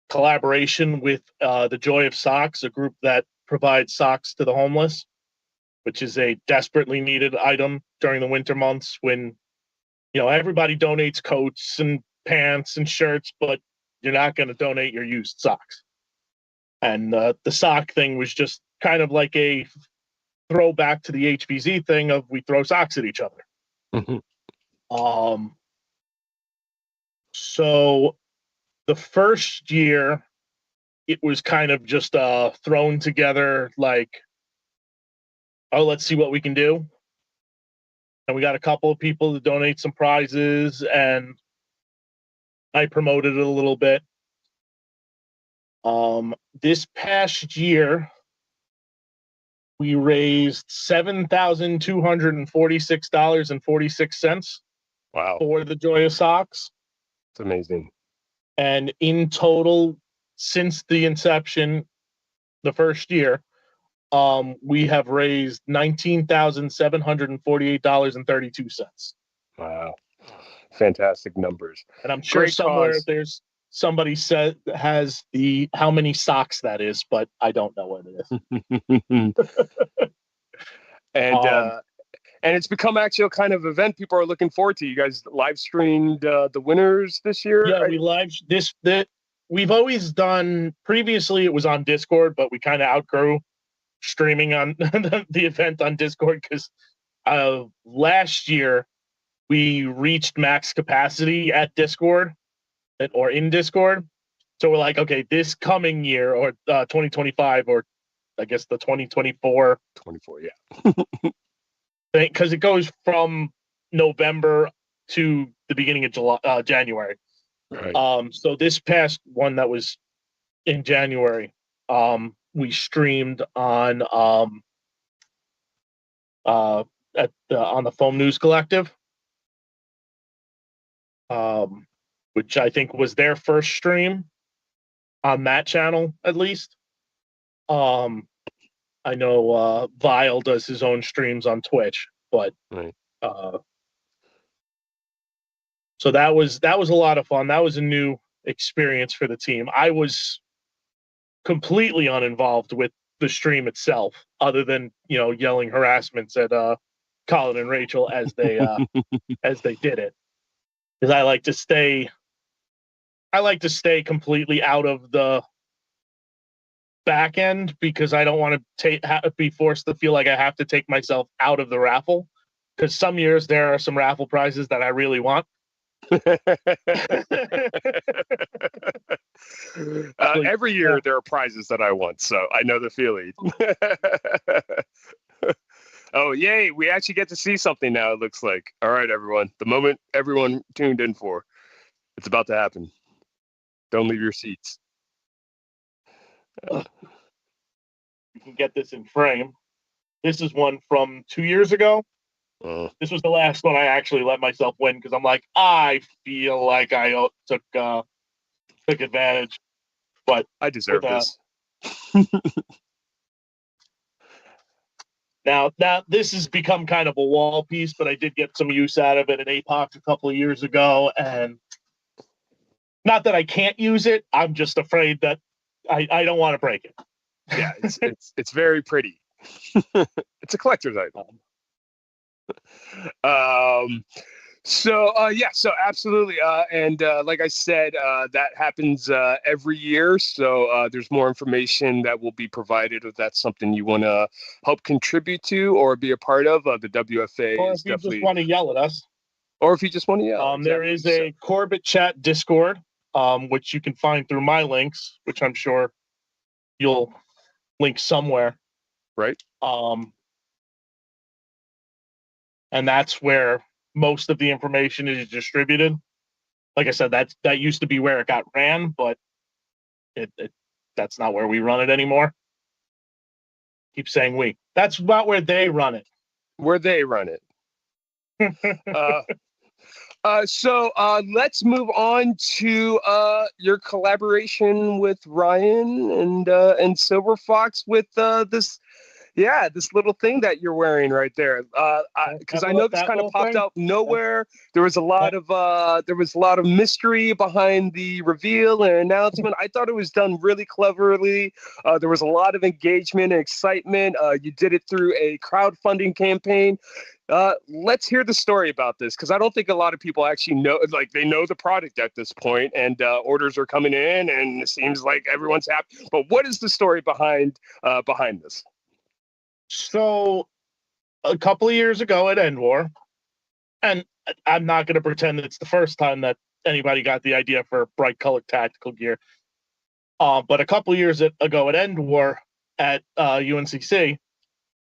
collaboration with the Joy of Socks, a group that provides socks to the homeless, which is a desperately needed item during the winter months when, everybody donates coats and pants and shirts, but you're not going to donate your used socks. And the sock thing was just kind of like a throwback to the HBZ thing of we throw socks at each other. So the first year, it was kind of just thrown together like, oh, let's see what we can do. And we got a couple of people to donate some prizes, and I promoted it a little bit. This past year, we raised $7,246.46 Wow. for the Joy of Socks. It's amazing. And in total, since the inception, the first year, we have raised $19,748.32. Wow. Fantastic numbers. And I'm sure Great somewhere cause. there's somebody said has the how many socks that is, but I don't know what it is. And it's become actually a kind of event people are looking forward to. You guys live streamed the winners this year? Yeah, we live this. We've always done. Previously, it was on Discord, but we kind of outgrew streaming on the event on Discord because last year we reached max capacity at Discord or in Discord. So we're like, okay, this coming year or 2025 or I guess the 2024. 24, yeah. Because it goes from November to the beginning of January. Right. So this past one that was in January, we streamed on on the Foam News Collective, which I think was their first stream on that channel, at least. I know Vile does his own streams on Twitch, but right. So that was a lot of fun. That was a new experience for the team. I was completely uninvolved with the stream itself, other than yelling harassments at Colin and Rachel as they did it, because I like to stay completely out of the back end because I don't want to be forced to feel like I have to take myself out of the raffle. Because some years there are some raffle prizes that I really want. Every year there are prizes that I want, so I know the feeling. Oh, yay. We actually get to see something now, it looks like. All right, everyone. The moment everyone tuned in for. It's about to happen. Don't leave your seats. You can get this in frame. This is one from 2 years ago. This was the last one I actually let myself win because I'm like, I feel like I took advantage, but I deserve this. Now this has become kind of a wall piece, but I did get some use out of it at APOC a couple of years ago, and not that I can't use it. I'm just afraid that I don't want to break it. Yeah, it's very pretty. It's a collector's item. So absolutely. And like I said, that happens every year. So there's more information that will be provided if that's something you want to help contribute to or be a part of. The WFA or is if you definitely. Just want to yell at us. Or if you just want to yell. Exactly. There is a Corbett Chat Discord, which you can find through my links, which I'm sure you'll link somewhere. Right. And that's where most of the information is distributed. Like I said, that used to be where it got ran, but that's not where we run it anymore. Keep saying we. That's not where they run it. Where they run it. So let's move on to your collaboration with Ryan and Silver Fox with this Yeah, this little thing that you're wearing right there. Because I know this That kind of little popped thing. out of nowhere. There was a Yeah. lot of mystery behind the reveal and announcement. I thought it was done really cleverly. There was a lot of engagement and excitement. You did it through a crowdfunding campaign. Let's hear the story about this because I don't think a lot of people actually know, like they know the product at this point, and orders are coming in, and it seems like everyone's happy. But what is the story behind this? So a couple of years ago at End War, and I'm not going to pretend that it's the first time that anybody got the idea for bright colored tactical gear. But a couple of years ago at End War at UNCC,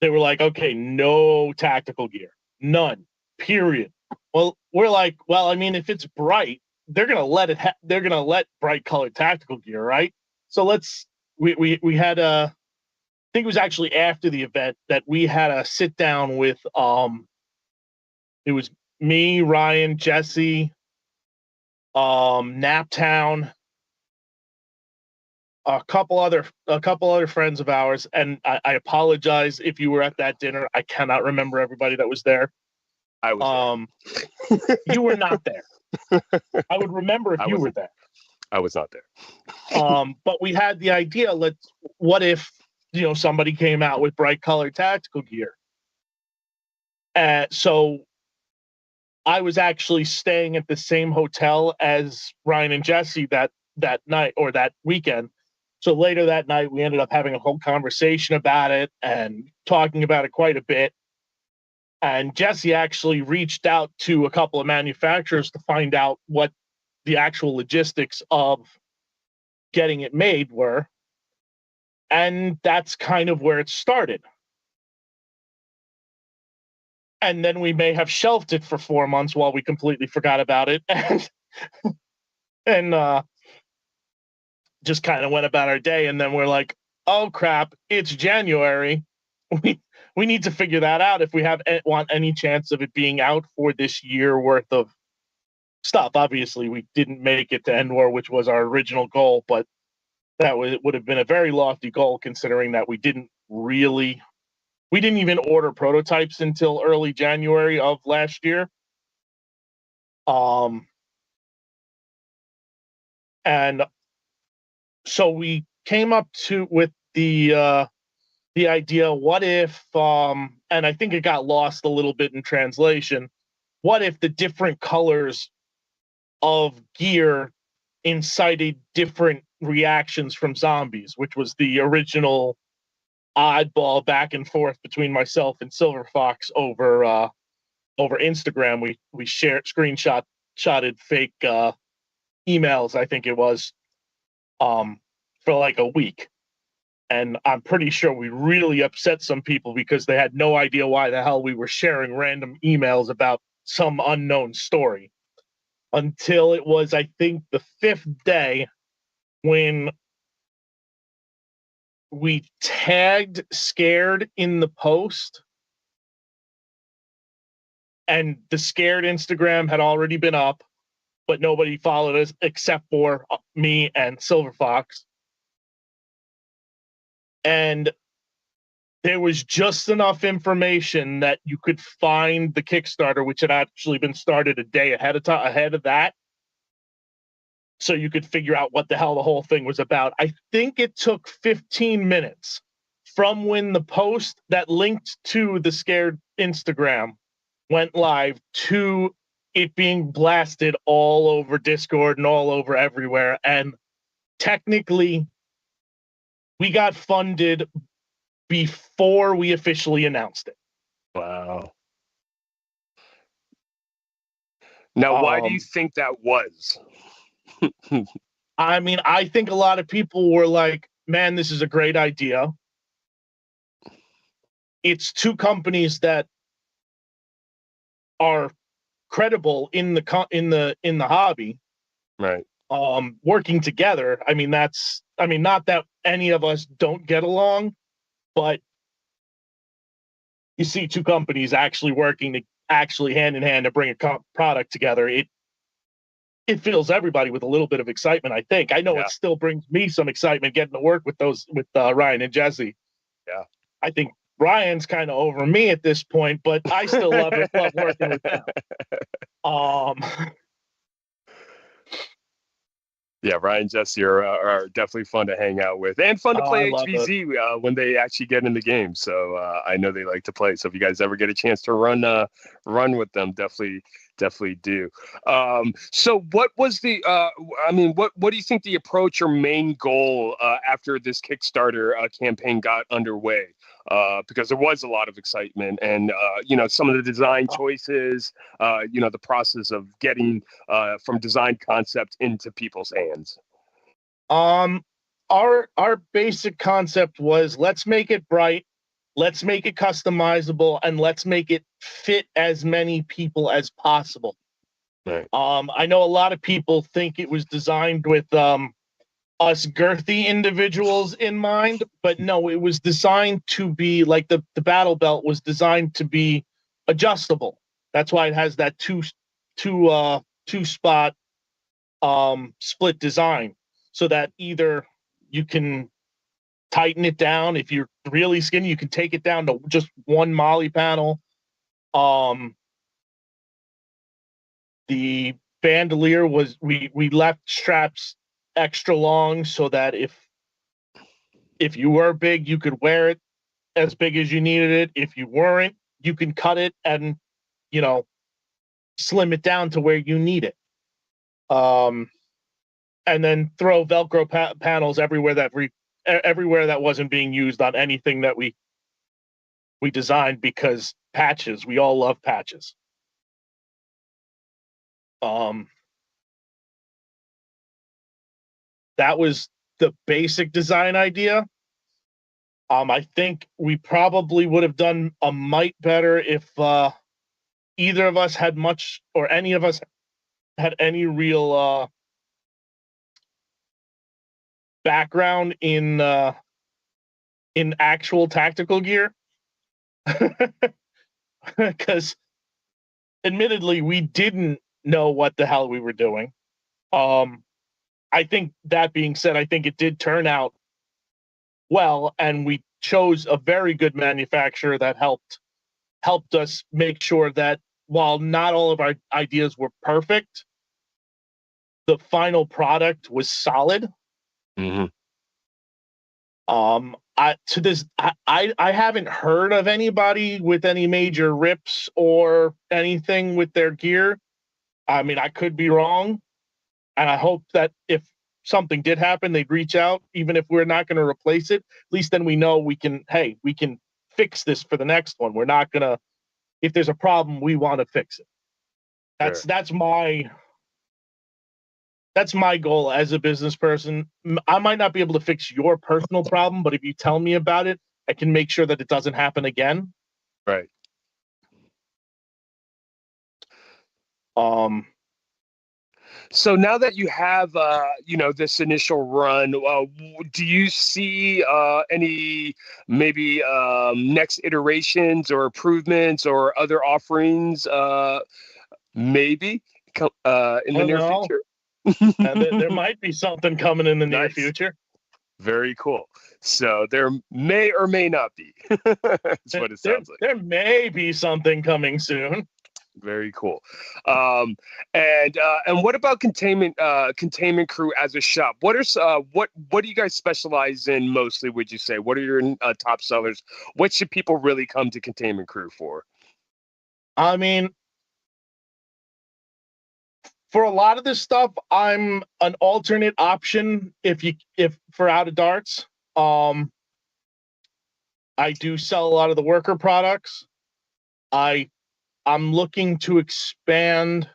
they were like, okay, no tactical gear, none, period. Well, we're like, well, I mean, if it's bright, they're gonna let it. They're gonna let bright colored tactical gear, right? So let's. We had a. I think it was actually after the event that we had a sit down with. It was me, Ryan, Jesse, Naptown, a couple other friends of ours, and I apologize if you were at that dinner. I cannot remember everybody that was there. I was Um, there. you were not there. I would remember if I you was were there. I was not there. But we had the idea. What if somebody came out with bright colored tactical gear? So I was actually staying at the same hotel as Ryan and Jesse that night or that weekend. So later that night, we ended up having a whole conversation about it and talking about it quite a bit. And Jesse actually reached out to a couple of manufacturers to find out what the actual logistics of getting it made were. And that's kind of where it started. And then we may have shelved it for 4 months while we completely forgot about it and just kind of went about our day. And then we're like, oh crap, it's January. We we need to figure that out if we want any chance of it being out for this year worth of stuff. Obviously, we didn't make it to End War, which was our original goal, but would have been a very lofty goal considering that we didn't even order prototypes until early January of last year. Um, and so we came up with the idea, what if and I think it got lost a little bit in translation, what if the different colors of gear incited different reactions from zombies, which was the original oddball back and forth between myself and Silver Fox over Instagram. We shared shotted fake emails, I think it was, for like a week. And I'm pretty sure we really upset some people because they had no idea why the hell we were sharing random emails about some unknown story. Until it was, I think, the fifth day when we tagged Scared in the post, and the Scared Instagram had already been up, but nobody followed us except for me and Silver Fox. And there was just enough information that you could find the Kickstarter, which had actually been started a day ahead of that. So you could figure out what the hell the whole thing was about. I think it took 15 minutes from when the post that linked to the Scared Instagram went live to it being blasted all over Discord and all over everywhere. And technically, we got funded before we officially announced it. Wow. Now, why do you Um, think that was? I mean, I think a lot of people were like, man, this is a great idea. It's two companies that are credible in the hobby, Right. working together. Not that any of us don't get along, but you see two companies actually working to actually hand in hand to bring a product together. It fills everybody with a little bit of excitement. I think. I know Yeah. it still brings me some excitement getting to work with Ryan and Jesse. Yeah. I think Ryan's kind of over me at this point, but I still love it. Love working with them. Yeah, Ryan and Jesse are definitely fun to hang out with and fun to I play love it. HVZ when they actually get in the game. So I know they like to play. So if you guys ever get a chance to run with them, definitely do. So what was the I mean, what do you think the approach or main goal after this Kickstarter campaign got underway? Because there was a lot of excitement and some of the design choices, the process of getting from design concept into people's hands. Our basic concept was let's make it bright, let's make it customizable, and let's make it fit as many people as possible. Right. I know a lot of people think it was designed with us girthy individuals in mind, but no, it was designed to be like the battle belt was designed to be adjustable. That's why it has that two spot split design, so that either you can tighten it down. If you're really skinny, you can take it down to just one molly panel. The bandolier was we left straps extra long so that if you were big, you could wear it as big as you needed it. If you weren't, you can cut it and slim it down to where you need it. And then throw Velcro panels everywhere that wasn't being used on anything that we designed, because patches, we all love patches. That was the basic design idea. I think we probably would have done a mite better if either of us had much, or any of us had any real background in actual tactical gear, because admittedly we didn't know what the hell we were doing. I think, that being said, I think it did turn out well, and we chose a very good manufacturer that helped us make sure that while not all of our ideas were perfect, the final product was solid. Mm-hmm. I haven't heard of anybody with any major rips or anything with their gear. I mean, I could be wrong, and I hope that if something did happen, they'd reach out, even if we're not going to replace it. At least then we know we can fix this for the next one. We're not going to, if there's a problem, we want to fix it. Sure. That's my goal as a business person. I might not be able to fix your personal problem, but if you tell me about it, I can make sure that it doesn't happen again. Right. So now that you have, this initial run, do you see any maybe next iterations or improvements or other offerings, maybe in the near No. future? There might be something coming in the near Nice. future. Very cool. So there may or may not be. That's what it sounds like. There may be something coming soon. Very cool. And what about containment crew as a shop? What do you guys specialize in mostly, would you say? What are your top sellers? What should people really come to containment crew for? I mean, for a lot of this stuff, I'm an alternate option if for out of darts. I do sell a lot of the worker products. I'm looking to expand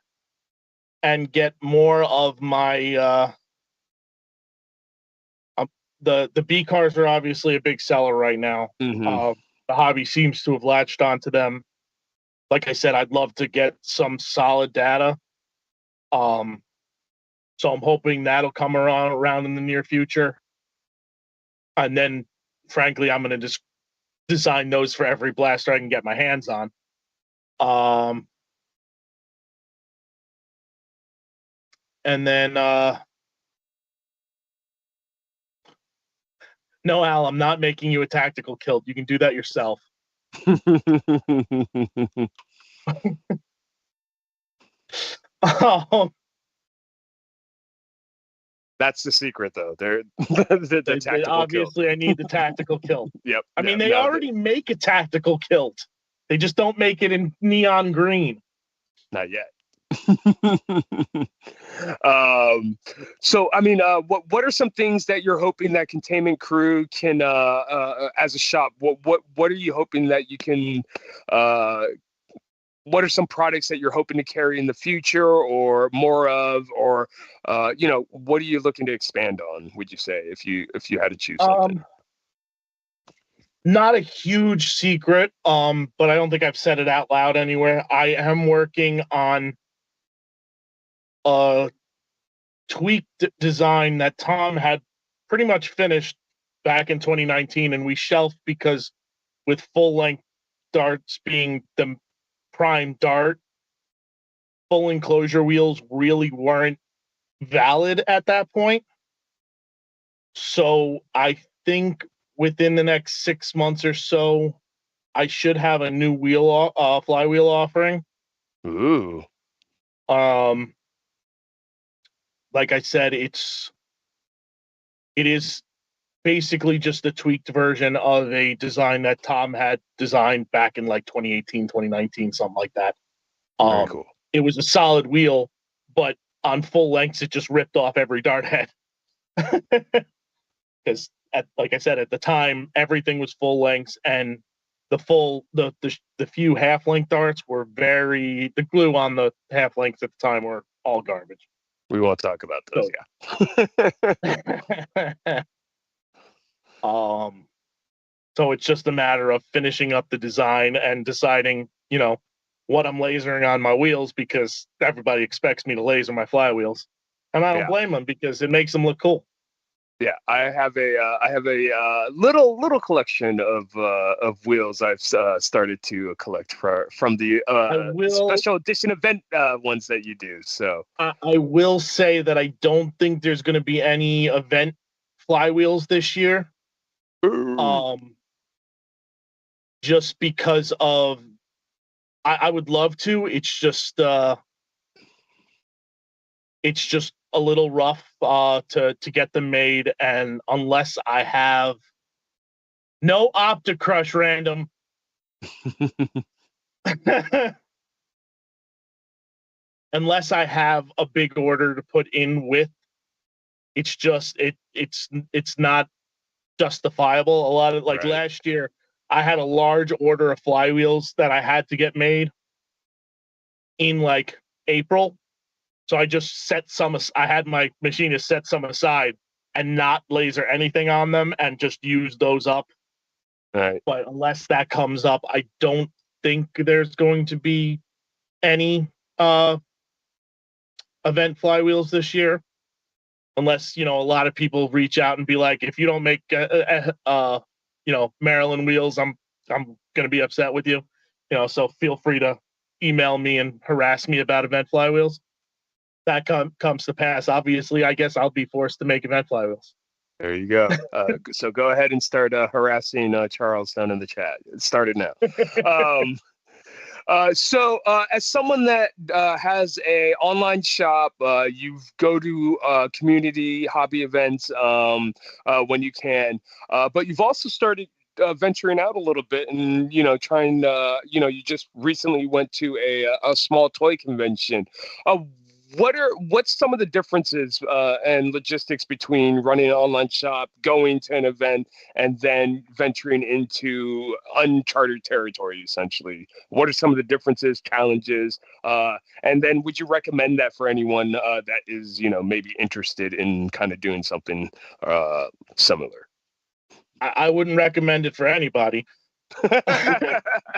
and get more of my the B cars are obviously a big seller right now. Mm-hmm. The hobby seems to have latched onto them. Like I said, I'd love to get some solid data. So I'm hoping that'll come around in the near future. And then, frankly, I'm going to just design those for every blaster I can get my hands on. And then, no, Al, I'm not making you a tactical kilt. You can do that yourself. Um, That's the secret, though. They're the tactical kilt. obviously, I need the tactical kilt. Yep. I mean, Yep. they No, already make a tactical kilt. They just don't make it in neon green. not yet. um, so, I mean, what are some things that you're hoping that Containment Crew can, as a shop, what are you hoping that you can, uh, what are some products that you're hoping to carry in the future, or more of, or, what are you looking to expand on? Would you say, if you had to choose something? Um, Not a huge secret, but I don't think I've said it out loud anywhere. I am working on a tweaked design that Tom had pretty much finished back in 2019, and we shelved because with full length darts being the prime dart, full enclosure wheels really weren't valid at that point. So I think within the next 6 months or so, I should have a new flywheel offering. Ooh, Um, like I said, it is basically just a tweaked version of a design that Tom had designed back in like 2018, 2019, something like that. very cool. It was a solid wheel, but on full lengths, it just ripped off every dart head. Because, like I said, at the time, everything was full lengths, and the few half length darts were the glue on the half lengths at the time were all garbage. We won't talk about those, So, yeah. um, so it's just a matter of finishing up the design and deciding, what I'm lasering on my wheels, because everybody expects me to laser my flywheels, and I don't Yeah. blame them because it makes them look cool. Yeah, I have a little collection of wheels I've started to collect from the I will special edition event ones that you do. So, I will say that I don't think there's going to be any event flywheels this year. ooh, Um, just because of I would love to. It's just a little rough to get them made, and unless I have no Opticrush random, unless I have a big order to put in with, it's not justifiable. A lot of like right. last year, I had a large order of flywheels that I had to get made in like April. So I just set some. I had my machinist set some aside and not laser anything on them and just use those up. All right. But unless that comes up, I don't think there's going to be any uh event flywheels this year. Unless a lot of people reach out and be like, if you don't make Maryland wheels, I'm gonna be upset with you. So feel free to email me and harass me about event flywheels. That comes to pass, obviously, I guess I'll be forced to make event flywheels. There you go. So go ahead and start harassing Charles down in the chat. Start it now. Um, as someone that has a online shop, you go to community hobby events when you can, but you've also started venturing out a little bit, and trying. You just recently went to a small toy convention. Uh, what's some of the differences and logistics between running an online shop, going to an event, and then venturing into uncharted territory, essentially? What are some of the differences, challenges, and then would you recommend that for anyone that is, maybe interested in kind of doing something similar? I wouldn't recommend it for anybody. That's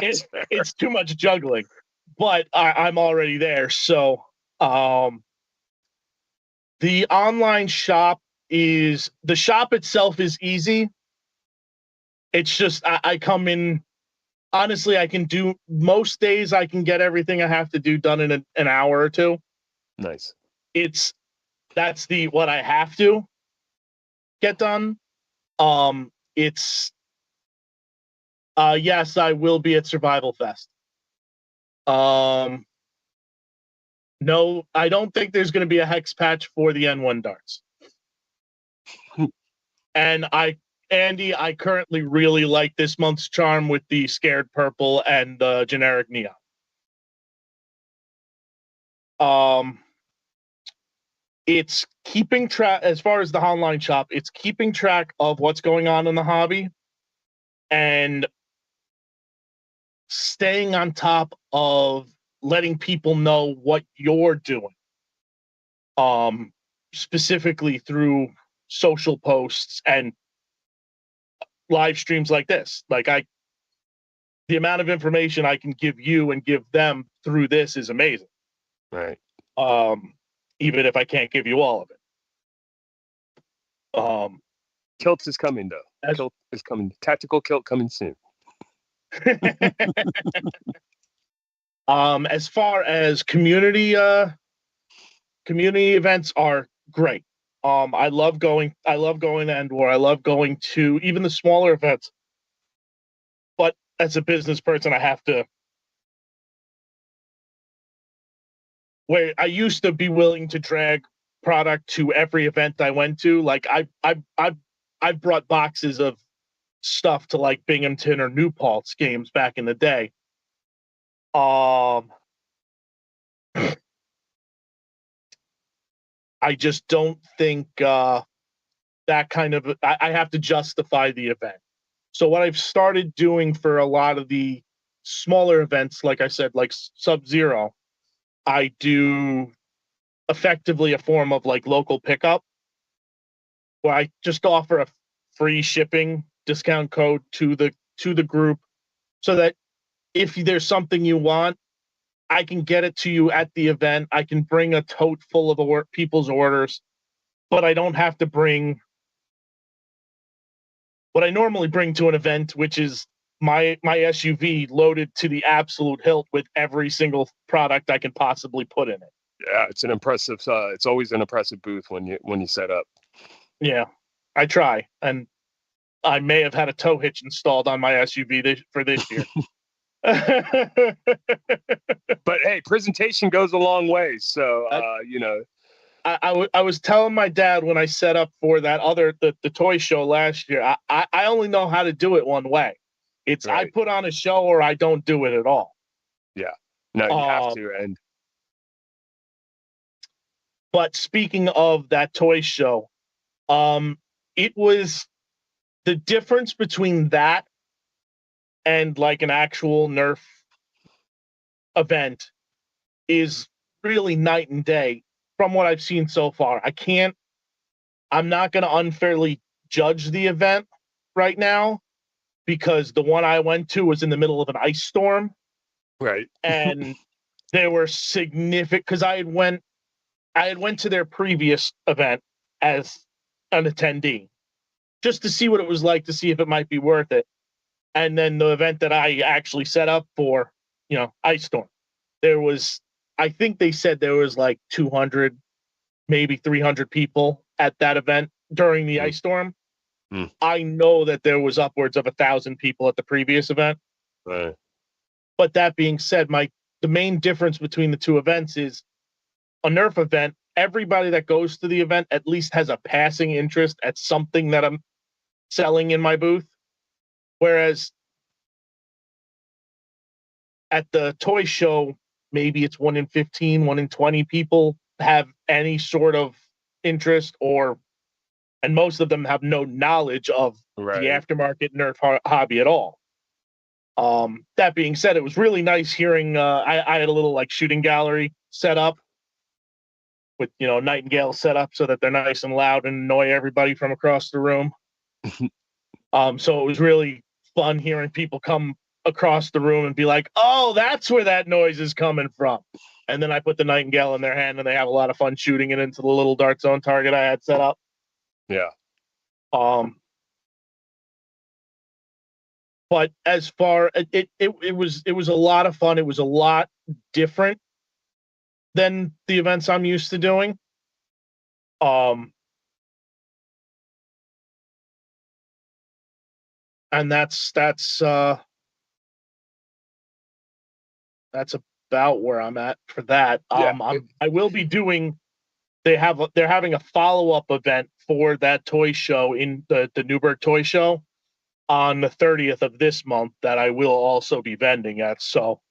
it, fair. it's too much juggling, but I'm already there. So um, the online shop the shop itself is easy. It's just I come in. Honestly, I can do most days. I can get everything I have to do done in an hour or two. Nice. It's that's the what I have to get done. It's Yes, I will be at Survival Fest. No, I don't think there's going to be a hex patch for the N1 darts. And Andy, I currently really like this month's charm with the scared purple and the generic neon. It's keeping track, as far as the online shop, it's keeping track of what's going on in the hobby and staying on top of letting people know what you're doing. Specifically through social posts and live streams like this. The amount of information I can give you and give them through this is amazing. Right. Even if I can't give you all of it. Kilt is coming though. Kilt is coming. Tactical kilt coming soon. As far as community events are great. I love going to Endwar. I love going to even the smaller events. But as a business person, I have to, where I used to be willing to drag product to every event I went to. Like I've brought boxes of stuff to like Binghamton or New Paltz games back in the day. I just don't think that kind of I have to justify the event. So what I've started doing for a lot of the smaller events, like I said, like Sub-Zero, I do effectively a form of like local pickup where I just offer a free shipping discount code to the group so that if there's something you want, I can get it to you at the event. I can bring a tote full of people's orders, but I don't have to bring what I normally bring to an event, which is my SUV loaded to the absolute hilt with every single product I can possibly put in it. Yeah, it's an impressive. It's always an impressive booth when you set up. Yeah, I try, and I may have had a tow hitch installed on my SUV for this year. But hey, presentation goes a long way. So I was telling my dad when I set up for that the toy show last year, I only know how to do it one way. It's right. I put on a show or I don't do it at all. Yeah. No, you have to. And but speaking of that toy show, it was the difference between that and like an actual Nerf event is really night and day from what I've seen so far. I'm not going to unfairly judge the event right now because the one I went to was in the middle of an ice storm. Right. And there were significant, because I had went to their previous event as an attendee just to see what it was like, to see if it might be worth it. And then the event that I actually set up for, ice storm, I think they said there was like 200, maybe 300 people at that event during the ice storm. I know that there was upwards of 1,000 people at the previous event. Right. But that being said, the main difference between the two events is a Nerf event, everybody that goes to the event at least has a passing interest at something that I'm selling in my booth. Whereas at the toy show, maybe it's 1 in 15, 1 in 20 people have any sort of interest, and most of them have no knowledge of the aftermarket Nerf hobby at all. That being said, it was really nice hearing, I had a little like shooting gallery set up with, Nightingale set up so that they're nice and loud and annoy everybody from across the room. So it was really fun hearing people come across the room and be like, oh, that's where that noise is coming from. And then I put the Nightingale in their hand and they have a lot of fun shooting it into the little dart zone target I had set up. Yeah. But as far it was a lot of fun. It was a lot different than the events I'm used to doing. and that's about where I'm at for that. Yeah. I will be doing. They're having a follow-up event for that toy show in the Newburgh Toy Show on the 30th of this month that I will also be vending at. So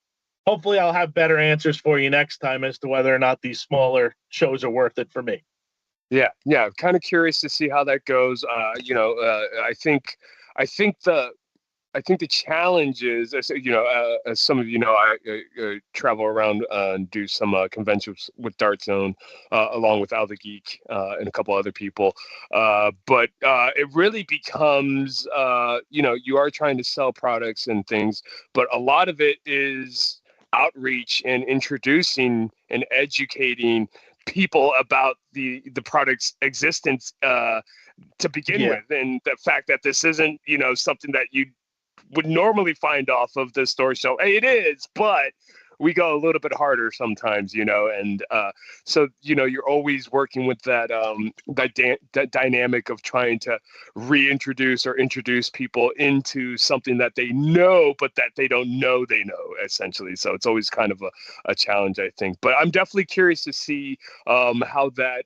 hopefully I'll have better answers for you next time as to whether or not these smaller shows are worth it for me. Yeah. Kind of curious to see how that goes. I think the challenge is, as some of you know, I travel around and do some conventions with Dart Zone, along with Al the Geek and a couple other people. But it really becomes, you are trying to sell products and things, but a lot of it is outreach and introducing and educating people about the product's existence to begin Yeah. with, and the fact that this isn't something that you would normally find off of the store. So hey, it is, but we go a little bit harder sometimes, and so you're always working with that dynamic of trying to reintroduce or introduce people into something that they know but that they don't know they know, essentially. So it's always kind of a challenge, I think. But I'm definitely curious to see how that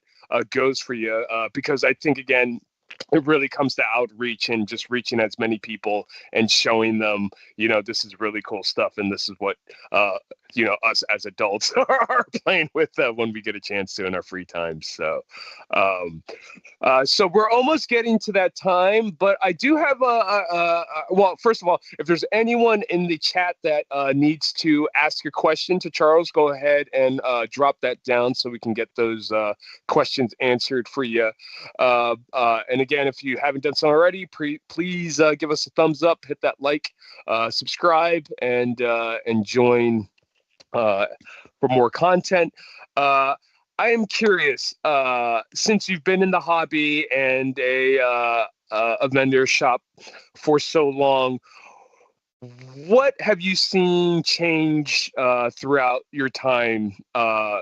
goes for you, because I think, again, it really comes to outreach and just reaching as many people and showing them, this is really cool stuff, and this is what us as adults are playing with when we get a chance to in our free time. So we're almost getting to that time, but I do have well, first of all, if there's anyone in the chat that needs to ask a question to Charles, go ahead and drop that down so we can get those questions answered for you. And again, if you haven't done so already, please give us a thumbs up, hit that like, subscribe, and join for more content. I am curious, since you've been in the hobby and a vendor shop for so long, what have you seen change throughout your time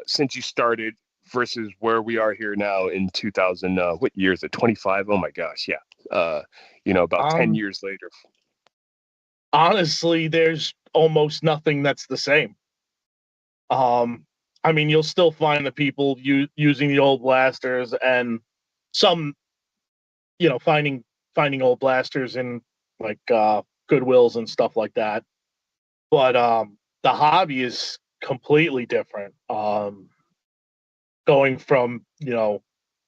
since you started versus where we are here now in 2000? What year is it? 25? Oh my gosh, yeah. About 10 Um, years later. Honestly, there's almost nothing that's the same. Um, I mean, you'll still find the people using the old blasters, and some, finding old blasters in like Goodwills and stuff like that. But the hobby is completely different. Going from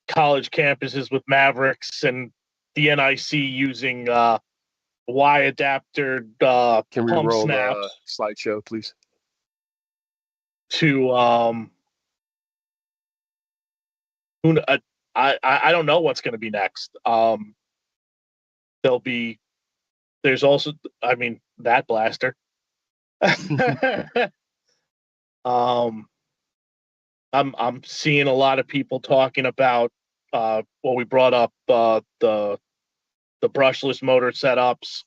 college campuses with Mavericks and the NIC using Y adapter Can we pump roll the snaps slideshow, please? to who I don't know what's going to be next. There'll be there's also, I mean, that blaster. um, I'm seeing a lot of people talking about we brought up the brushless motor setups,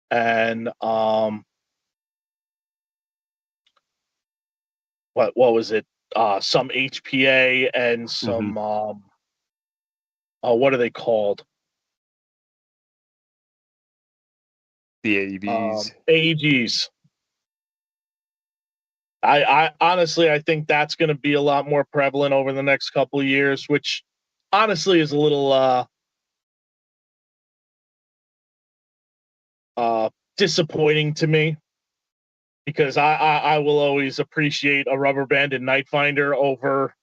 and what was it? Some HPA and Hmm. some what are they called? The AEVs. AEGs. I honestly, I think that's going to be a lot more prevalent over the next couple of years, which honestly is a little disappointing to me, because I will always appreciate a rubber banded night finder over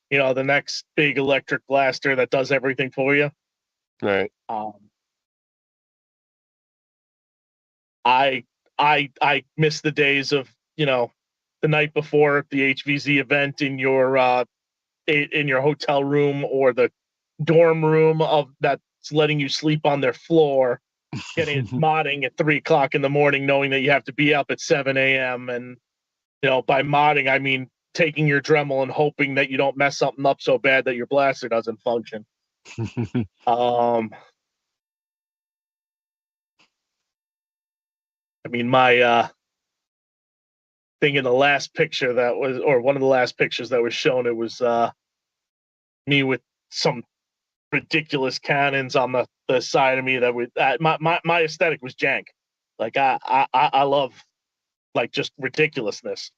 the next big electric blaster that does everything for you. Right. Um, I miss the days of the night before the HVZ event in your hotel room or the dorm room of that's letting you sleep on their floor, getting it modding at 3 o'clock in the morning, knowing that you have to be up at 7 a.m. And by modding, I mean taking your Dremel and hoping that you don't mess something up so bad that your blaster doesn't function. I mean, my thing in the last picture that was, or one of the last pictures that was shown, it was me with some ridiculous cannons on the side of me that would my aesthetic was jank. Like I love like just ridiculousness,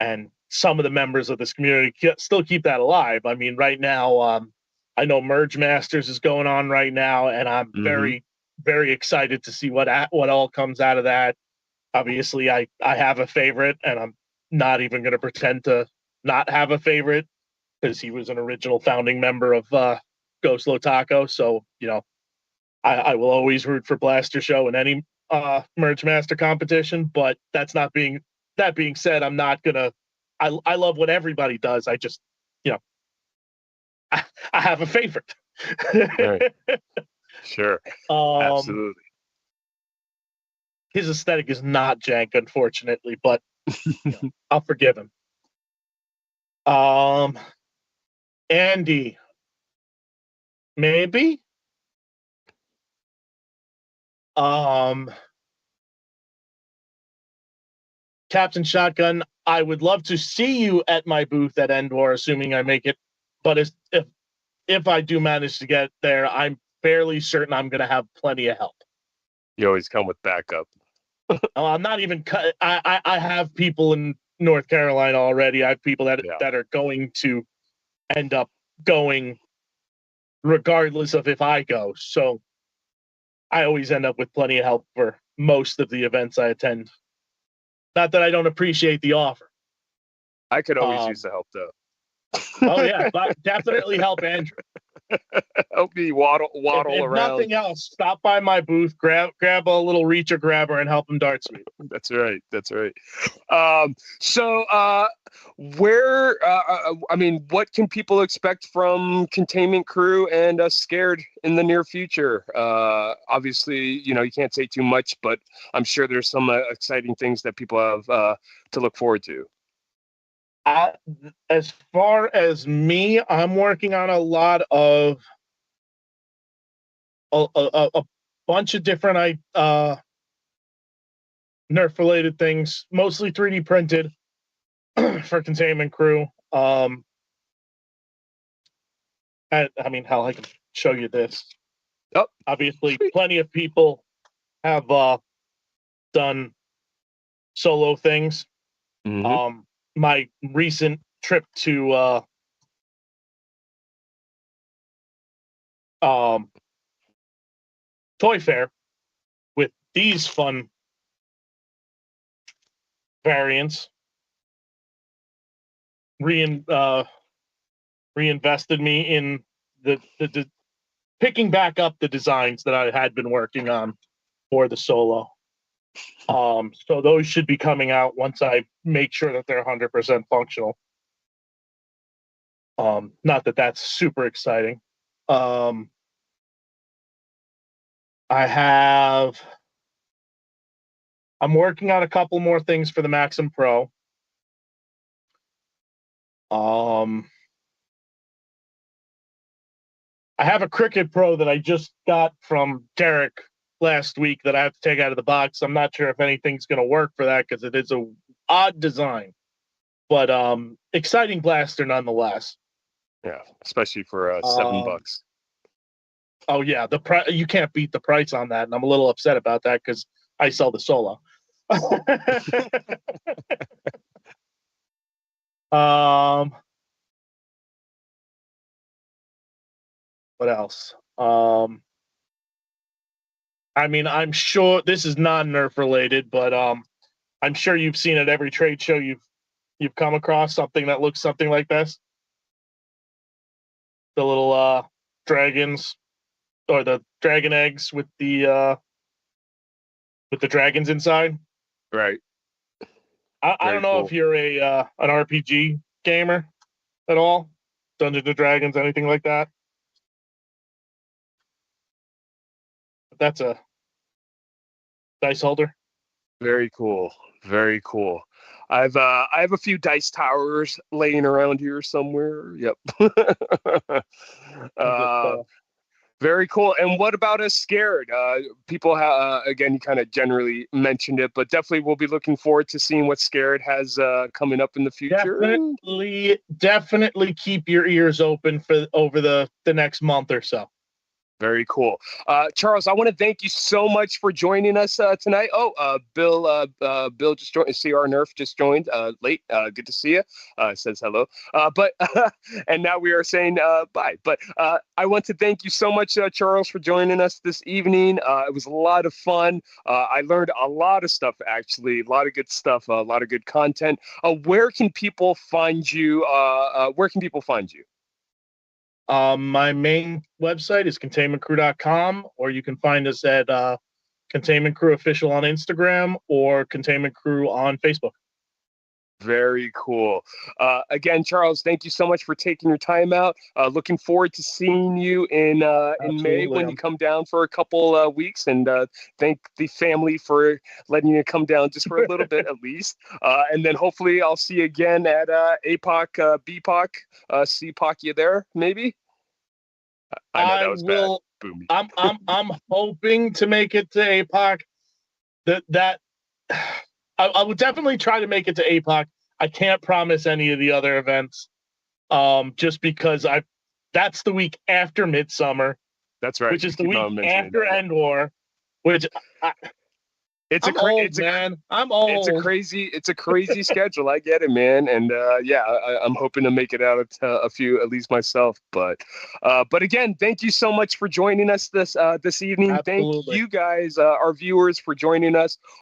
and some of the members of this community still keep that alive. I mean, right now, I know Merge Masters is going on right now, and I'm very very excited to see what all comes out of that. Obviously, I have a favorite, and I'm not even going to pretend to not have a favorite because he was an original founding member of Ghost Lotaco. So I will always root for Blaster Show in any Merge Master competition. But that being said, I'm not gonna. I love what everybody does. I just I have a favorite. Right. Sure. Absolutely. His aesthetic is not jank, unfortunately, but I'll forgive him. Andy, maybe. Captain Shotgun, I would love to see you at my booth at Endor, assuming I make it. But if I do manage to get there, I'm fairly certain I'm going to have plenty of help. You always come with backup. I'm not even. I have people in North Carolina already. I have people that are going to end up going, regardless of if I go. So I always end up with plenty of help for most of the events I attend. Not that I don't appreciate the offer. I could always use the help, though. Oh yeah, definitely help Andrew. Help me waddle if around. Nothing else, stop by my booth, grab a little reacher grabber, and help him dart sweep. That's right. So where? I mean, what can people expect from Containment Crew and us Scared in the near future? Obviously, you can't say too much, but I'm sure there's some exciting things that people have to look forward to. As far as me, I'm working on a lot of a bunch of different Nerf related things, mostly 3D printed for Containment Crew. I mean, hell, I can show you this. Oh, obviously, sweet. Plenty of people have done solo things. Mm-hmm. My recent trip to Toy Fair with these fun variants reinvested me in the picking back up the designs that I had been working on for the solo. So those should be coming out once I make sure that they're 100% functional. Not that that's super exciting. I'm working on a couple more things for the Maxim Pro. I have a Cricut Pro that I just got from Derek last week that I have to take out of the box. I'm not sure if anything's going to work for that because it is a odd design, but exciting blaster nonetheless. Yeah, especially for $7. Oh yeah, you can't beat the price on that, and I'm a little upset about that because I sell the solo. What else? I mean, I'm sure this is non-Nerf related, but I'm sure you've seen at every trade show you've come across something that looks something like this. The little dragons or the dragon eggs with the dragons inside. Right. I don't know if you're an RPG gamer at all, Dungeons and Dragons, anything like that. But that's a dice holder. Very cool. Very cool. I have a few dice towers laying around here somewhere. Yep. Very cool. And what about us scared? People again, you kind of generally mentioned it, but definitely we'll be looking forward to seeing what Scared has coming up in the future. Definitely keep your ears open for over the next month or so. Very cool. Charles, I want to thank you so much for joining us tonight. Oh, Bill just joined. CR Nerf just joined late. Good to see you. Says hello. But and now we are saying bye. But I want to thank you so much, Charles, for joining us this evening. It was a lot of fun. I learned a lot of stuff, actually. A lot of good stuff. A lot of good content. Where can people find you? Where can people find you? My main website is containmentcrew.com, or you can find us at Containment Crew Official on Instagram or Containment Crew on Facebook. Very cool. Again, Charles, thank you so much for taking your time out. Looking forward to seeing you in May when you come down for a couple weeks, and thank the family for letting you come down just for a little bit at least. And then hopefully I'll see you again at APOC, BPOC, CPOC. You there? Maybe. I know that was bad. Boomy. I'm hoping to make it to APOC. I would definitely try to make it to APOC. I can't promise any of the other events, just because that's the week after Midsummer. That's right. Which is the week after Endor, which I'm old, man. I'm old. It's a crazy schedule. I get it, man. And yeah, I'm hoping to make it out a few, at least myself. But again, thank you so much for joining us this evening. Absolutely. Thank you guys, our viewers, for joining us.